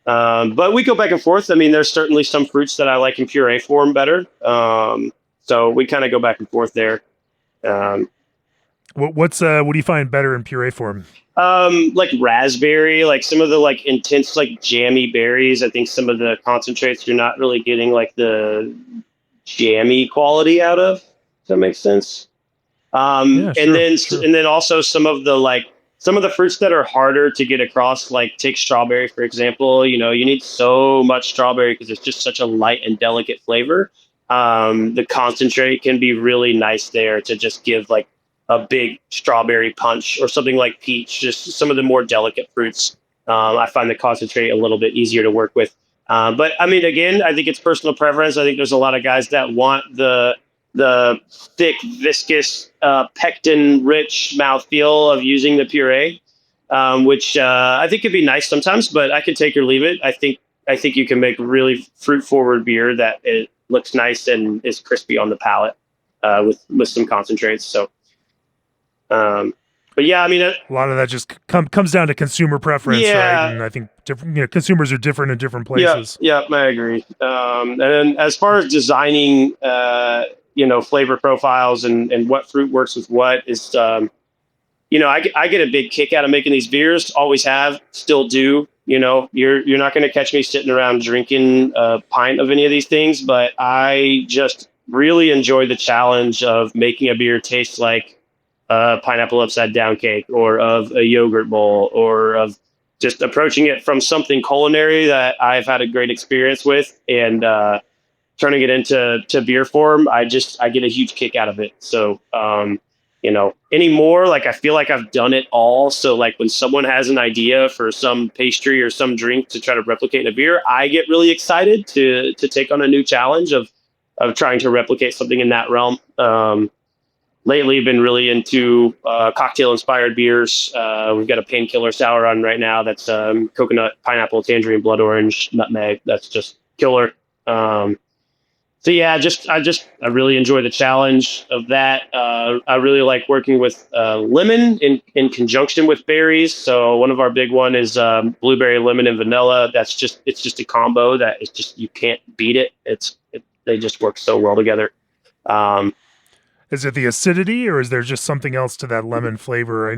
But we go back and forth. I mean, there's certainly some fruits that I like in puree form better. So we kind of go back and forth there. What do you find better in puree form? Like raspberry, like some of the like intense, like jammy berries. I think some of the concentrates you're not really getting like the jammy quality out of. Does that make sense? Yeah, sure. And then also some of the fruits that are harder to get across, like take strawberry, for example. You need so much strawberry because it's just such a light and delicate flavor. The concentrate can be really nice there to just give like a big strawberry punch, or something like peach, just some of the more delicate fruits. I find the concentrate a little bit easier to work with. But I mean, again, I think it's personal preference. I think there's a lot of guys that want the thick, viscous, pectin-rich mouthfeel of using the puree, which I think could be nice sometimes, but I can take or leave it. I think you can make really fruit-forward beer that it looks nice and is crispy on the palate with some concentrates. So, but yeah, I mean, a lot of that just comes down to consumer preference, yeah, right? And I think different, consumers are different in different places. Yeah, I agree. And then as far as designing, flavor profiles and what fruit works with what is, I get a big kick out of making these beers. Always have, still do. You're not going to catch me sitting around drinking a pint of any of these things, but I just really enjoy the challenge of making a beer taste like a pineapple upside down cake, or of a yogurt bowl, or of just approaching it from something culinary that I've had a great experience with, and turning it into beer form. I get a huge kick out of it. So, anymore, like I feel like I've done it all. So like when someone has an idea for some pastry or some drink to try to replicate in a beer, I get really excited to take on a new challenge of trying to replicate something in that realm. Lately, I've been really into cocktail-inspired beers. We've got a painkiller sour on right now that's coconut, pineapple, tangerine, blood orange, nutmeg. That's just killer. So yeah, I really enjoy the challenge of that. I really like working with lemon in conjunction with berries. So one of our big one is blueberry, lemon, and vanilla. It's just a combo that it's just, you can't beat it. They just work so well together. Is it the acidity, or is there just something else to that lemon flavor?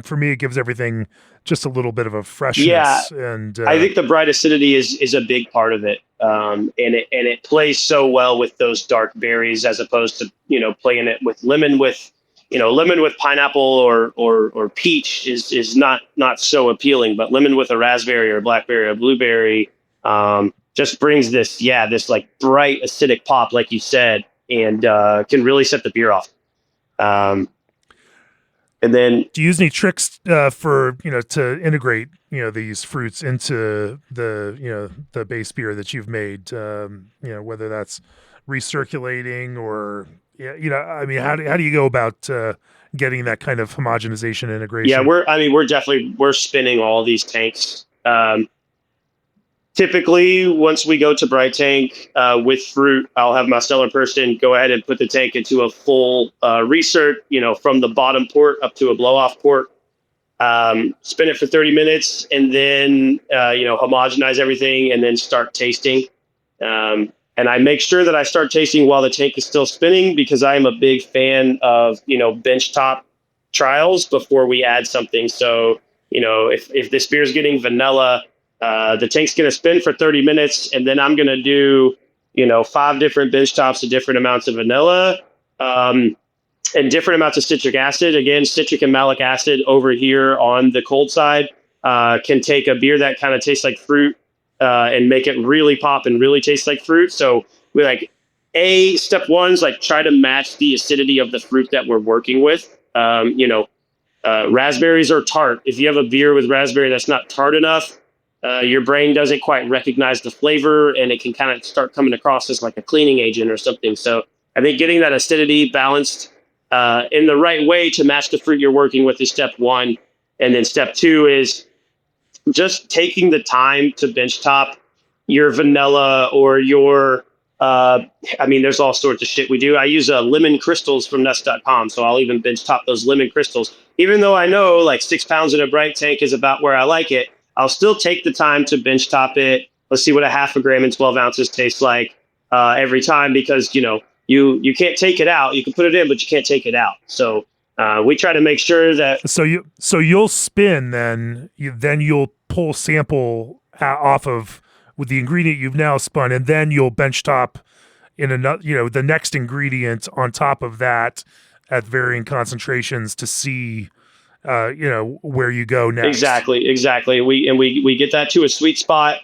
For me, it gives everything just a little bit of a freshness. Yeah, and I think the bright acidity is a big part of it. And it plays so well with those dark berries, as opposed to, playing it with lemon with pineapple or peach is not so appealing, but lemon with a raspberry or blackberry or blueberry just brings this like bright acidic pop, like you said, and can really set the beer off. And then, do you use any tricks for to integrate these fruits into the base beer that you've made? Whether that's recirculating or I mean, how do you go about getting that kind of homogenization yeah, integration? we're spinning all these tanks. Typically, once we go to Bright Tank with fruit, I'll have my cellar person go ahead and put the tank into a full recirc, from the bottom port up to a blow off port. Spin it for 30 minutes, and then homogenize everything, and then start tasting. And I make sure that I start tasting while the tank is still spinning, because I am a big fan of benchtop trials before we add something. So if this beer is getting vanilla, the tank's going to spin for 30 minutes, and then I'm going to do 5 different bench tops of different amounts of vanilla. And different amounts of citric acid. Again, citric and malic acid over here on the cold side can take a beer that kind of tastes like fruit and make it really pop and really taste like fruit. So we step one is try to match the acidity of the fruit that we're working with. Raspberries are tart. If you have a beer with raspberry that's not tart enough, your brain doesn't quite recognize the flavor, and it can kind of start coming across as like a cleaning agent or something. So I think getting that acidity balanced in the right way to match the fruit you're working with is step one. And then step two is just taking the time to bench top your vanilla or your, there's all sorts of shit we do. I use lemon crystals from nuts.com. So I'll even bench top those lemon crystals. Even though I know 6 pounds in a bright tank is about where I like it, I'll still take the time to bench top it. Let's see what a half a gram and 12 ounces tastes like every time, because, you can't take it out. You can put it in, but you can't take it out. So we try to make sure that. So you'll spin, then you'll pull sample off of with the ingredient you've now spun, and then you'll bench top in another, the next ingredient on top of that at varying concentrations to see, where you go next. Exactly. We get that to a sweet spot.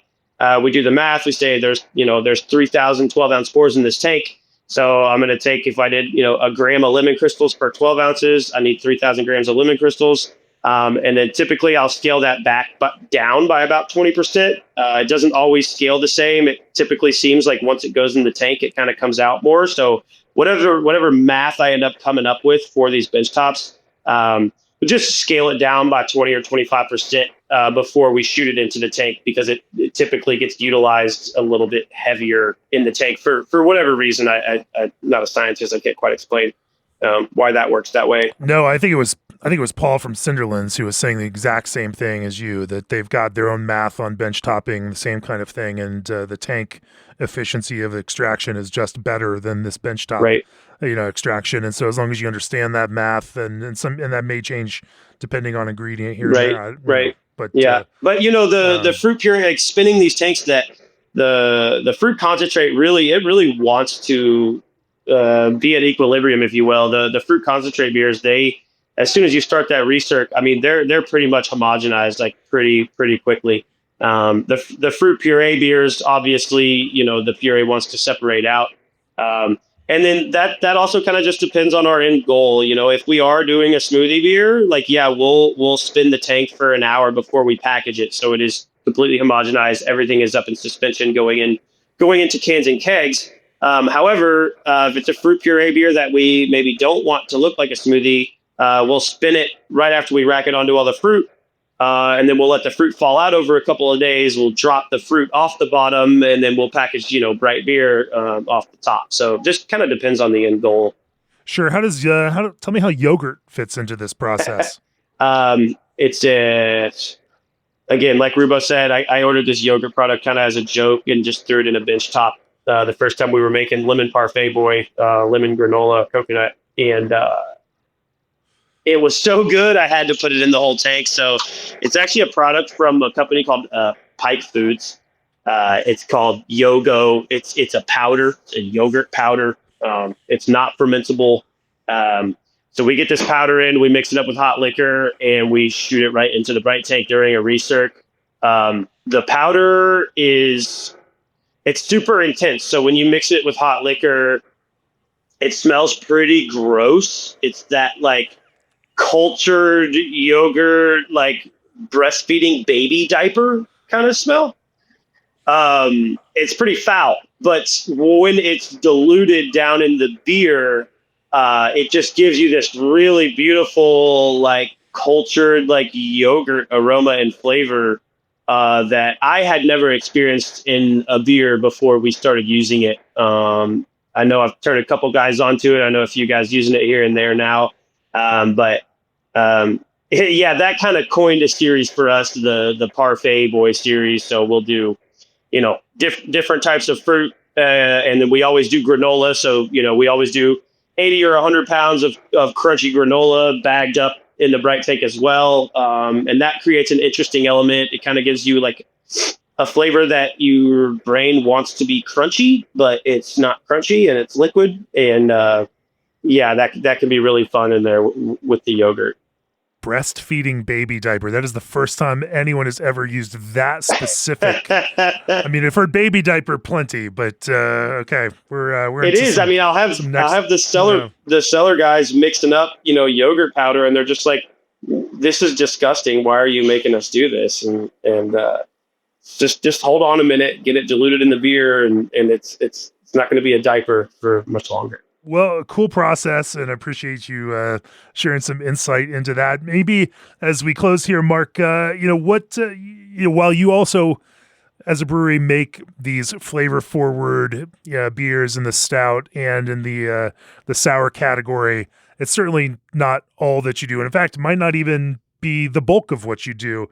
We do the math. We say there's 3,000 12-ounce pours in this tank. So I'm going to take, if I did, a gram of lemon crystals per 12 ounces, I need 3,000 grams of lemon crystals. And then typically I'll scale that down by about 20%. It doesn't always scale the same. It typically seems like once it goes in the tank, it kind of comes out more. So whatever math I end up coming up with for these bench tops, we'll just scale it down by 20 or 25% before we shoot it into the tank, because it typically gets utilized a little bit heavier in the tank for whatever reason. I'm not a scientist. I can't quite explain why that works that way. No, I think it was Paul from Cinderlands who was saying the exact same thing as you, that they've got their own math on bench topping, the same kind of thing, and the tank efficiency of extraction is just better than this bench top, right. Extraction. And so as long as you understand that math, and that may change depending on ingredient here, right, and there, right. But the fruit puree, spinning these tanks, that the fruit concentrate really wants to be at equilibrium, if you will. The fruit concentrate beers, as soon as you start that recirc, they're pretty much homogenized pretty quickly. The fruit puree beers, obviously, the puree wants to separate out. And then that also kind of just depends on our end goal. If we are doing a smoothie beer, we'll spin the tank for an hour before we package it, so it is completely homogenized. Everything is up in suspension going into cans and kegs. However, if it's a fruit puree beer that we maybe don't want to look like a smoothie, we'll spin it right after we rack it onto all the fruit. And then we'll let the fruit fall out over a couple of days. We'll drop the fruit off the bottom, and then we'll package, bright beer off the top. So just kind of depends on the end goal. Sure. Tell me how yogurt fits into this process. It's again, like Rubo said, I ordered this yogurt product kind of as a joke and just threw it in a bench top. The first time we were making lemon parfait boy, lemon granola, coconut, and it was so good, I had to put it in the whole tank. So it's actually a product from a company called Pike Foods. It's called Yogo. It's a powder, it's a yogurt powder. It's not fermentable. So we get this powder in, we mix it up with hot liquor, and we shoot it right into the bright tank during a recirc. The powder it's super intense. So when you mix it with hot liquor, It smells pretty gross. It's that like cultured yogurt, like breastfeeding baby diaper kind of smell. It's pretty foul, but when it's diluted down in the beer, it just gives you this really beautiful, like cultured, like yogurt aroma and flavor that I had never experienced in a beer before we started using it. I know I've turned a couple guys onto it. I know a few guys using it here and there now, but yeah, that kind of coined a series for us, the Parfait Boy series. So we'll do different types of fruit. And then we always do granola. So, we always do 80 or 100 pounds of crunchy granola bagged up in the bright tank as well. And that creates an interesting element. It kind of gives you like a flavor that your brain wants to be crunchy, but it's not crunchy and it's liquid. And yeah, that can be really fun in there with the yogurt. Breastfeeding baby diaper. That is the first time anyone has ever used that specific. I mean, I've heard baby diaper plenty, but okay, we're. It is. I mean, I'll have the cellar guys mixing up, yogurt powder, and they're just like, "This is disgusting. Why are you making us do this?" And just hold on a minute, get it diluted in the beer, and it's not going to be a diaper for much longer. Well, a cool process, and I appreciate you sharing some insight into that. Maybe as we close here, Mark, while you also, as a brewery, make these flavor-forward beers in the stout and in the sour category, it's certainly not all that you do, and in fact, it might not even be the bulk of what you do,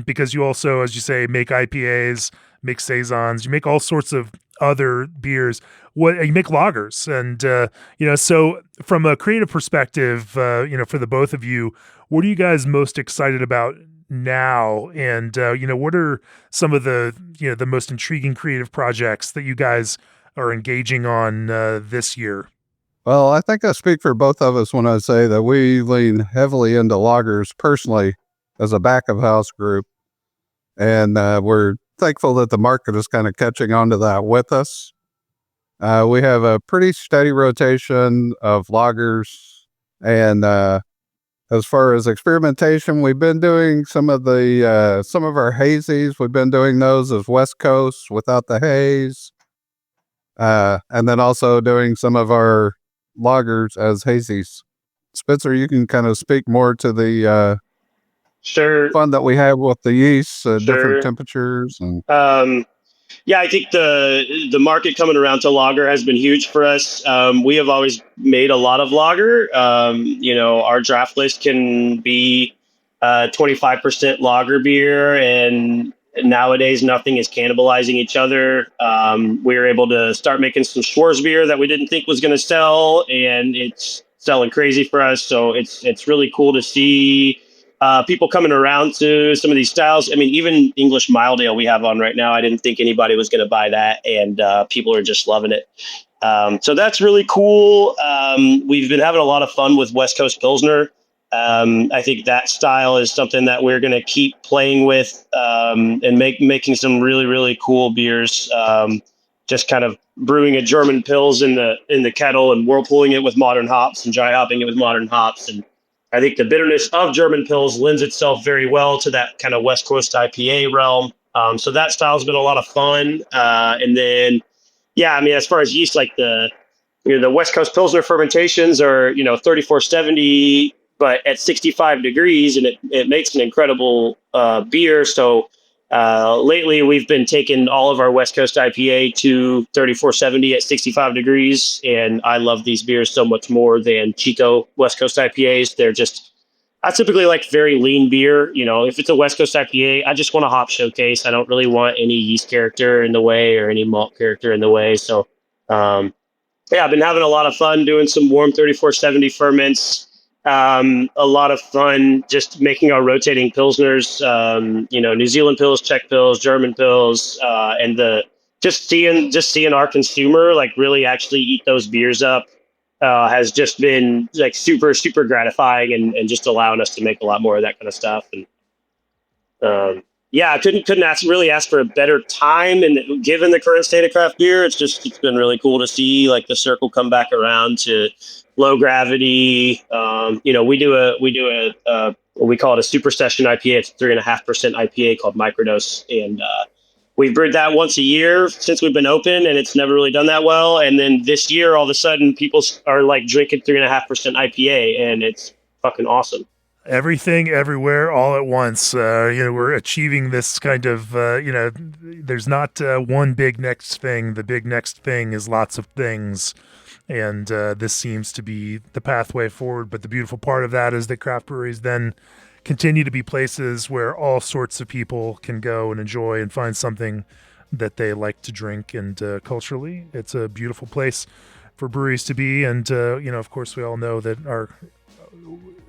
because you also, as you say, make IPAs, make saisons, you make all sorts of other beers. You make lagers, and so from a creative perspective, for the both of you, what are you guys most excited about now? And what are some of the the most intriguing creative projects that you guys are engaging on this year? Well, I think I speak for both of us when I say that we lean heavily into lagers personally as a back of house group. And we're thankful that the market is kind of catching on to that with us. We have a pretty steady rotation of lagers. And as far as experimentation, we've been doing some of our hazies. We've been doing those as West Coast without the haze. And then also doing some of our lagers as hazies. Spencer, you can kind of speak more to the Sure. fun that we have with the yeast, Sure. different temperatures. And yeah, I think the market coming around to lager has been huge for us. We have always made a lot of lager. Our draft list can be 25% lager beer, and nowadays nothing is cannibalizing each other. We were able to start making some Schwarz beer that we didn't think was going to sell, and it's selling crazy for us. So it's really cool to see people coming around to some of these styles. I mean, even English mild ale we have on right now, I didn't think anybody was going to buy that, and people are just loving it. So that's really cool. We've been having a lot of fun with West Coast Pilsner. I think that style is something that we're going to keep playing with, and making some really, really cool beers. Just kind of brewing a German Pils in the kettle and whirlpooling it with modern hops and dry hopping it with modern hops. And I think the bitterness of German Pils lends itself very well to that kind of West Coast IPA realm. So that style's been a lot of fun. And then, yeah, I mean, as far as yeast, like the West Coast Pilsner fermentations are 3470, but at 65 degrees, and it makes an incredible beer. So lately, we've been taking all of our West Coast IPA to 3470 at 65 degrees, and I love these beers so much more than Chico West Coast IPAs. I typically like very lean beer. If it's a West Coast IPA, I just want a hop showcase. I don't really want any yeast character in the way or any malt character in the way. So, yeah, I've been having a lot of fun doing some warm 3470 ferments. A lot of fun just making our rotating pilsners, New Zealand Pils, Czech Pils, German Pils, and just seeing our consumer like really actually eat those beers up has just been like super, super gratifying, and just allowing us to make a lot more of that kind of stuff. And yeah, I couldn't really ask for a better time. And given the current state of craft beer, it's been really cool to see like the circle come back around to low gravity. We do what we call it a super session IPA. It's 3.5% IPA called Microdose, and we've brewed that once a year since we've been open, and it's never really done that well. And then this year, all of a sudden, people are like drinking 3.5% IPA, and it's fucking awesome. Everything, everywhere, all at once. We're achieving this kind of, there's not one big next thing. The big next thing is lots of things. And this seems to be the pathway forward. But the beautiful part of that is that craft breweries then continue to be places where all sorts of people can go and enjoy and find something that they like to drink. And culturally, it's a beautiful place for breweries to be. And, of course, we all know that our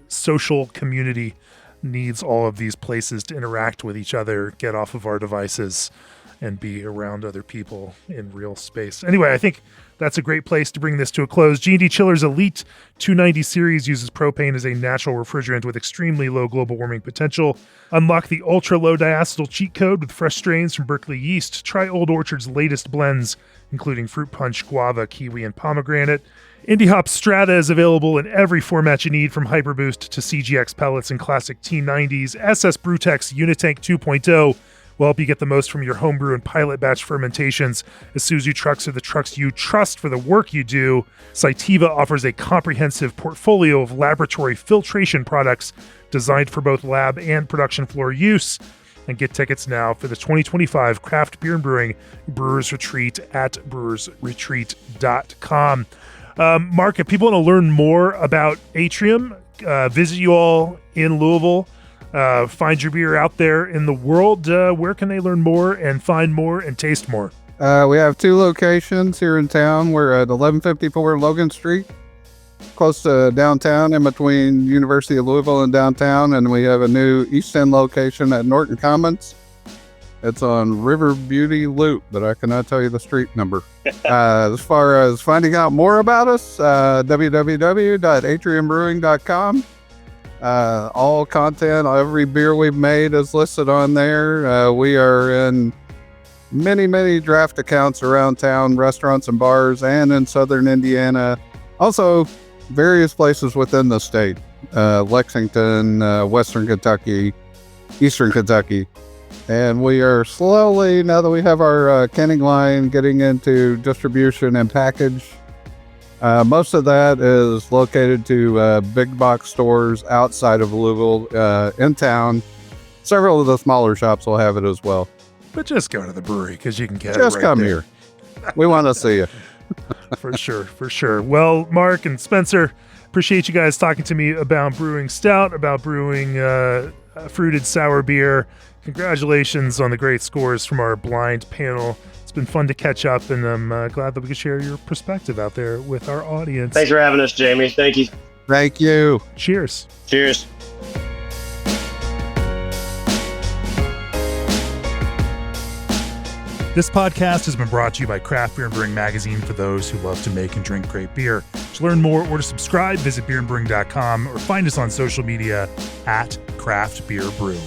social community needs all of these places to interact with each other, get off of our devices, and be around other people in real space. Anyway, I think that's a great place to bring this to a close. G&D Chiller's Elite 290 series uses propane as a natural refrigerant with extremely low global warming potential. Unlock the ultra-low diacetyl cheat code with fresh strains from Berkeley Yeast. Try Old Orchard's latest blends, including fruit punch, guava, kiwi, and pomegranate. Indie Hop Strata is available in every format you need, from Hyperboost to CGX pellets and classic T90s. SS Brewtex Unitank 2.0 will help you get the most from your homebrew and pilot batch fermentations. Isuzu trucks are the trucks you trust for the work you do. Cytiva offers a comprehensive portfolio of laboratory filtration products designed for both lab and production floor use. And get tickets now for the 2025 Craft Beer and Brewing Brewers Retreat at brewersretreat.com. Mark, if people want to learn more about Atrium, visit you all in Louisville, find your beer out there in the world, where can they learn more and find more and taste more? We have 2 locations here in town. We're at 1154 Logan Street, close to downtown, in between University of Louisville and downtown. And we have a new East End location at Norton Commons. It's on River Beauty Loop, but I cannot tell you the street number. As far as finding out more about us, www.atriumbrewing.com. All content, every beer we've made is listed on there. We are in many, many draft accounts around town, restaurants and bars, and in southern Indiana. Also, various places within the state. Lexington, western Kentucky, eastern Kentucky. And we are slowly, now that we have our canning line, getting into distribution and package. Most of that is located to big box stores outside of Louisville, in town. Several of the smaller shops will have it as well. But just go to the brewery because you can get just it right come there. here. We want to see you. For sure. Well, Mark and Spencer, appreciate you guys talking to me about brewing stout, about brewing fruited sour beer. Congratulations on the great scores from our blind panel. It's been fun to catch up, and I'm glad that we could share your perspective out there with our audience. Thanks for having us, Jamie. Thank you. Thank you. Cheers. Cheers. This podcast has been brought to you by Craft Beer and Brewing Magazine, for those who love to make and drink great beer. To learn more or to subscribe, visit beerandbrewing.com or find us on social media at Craft Beer Brew.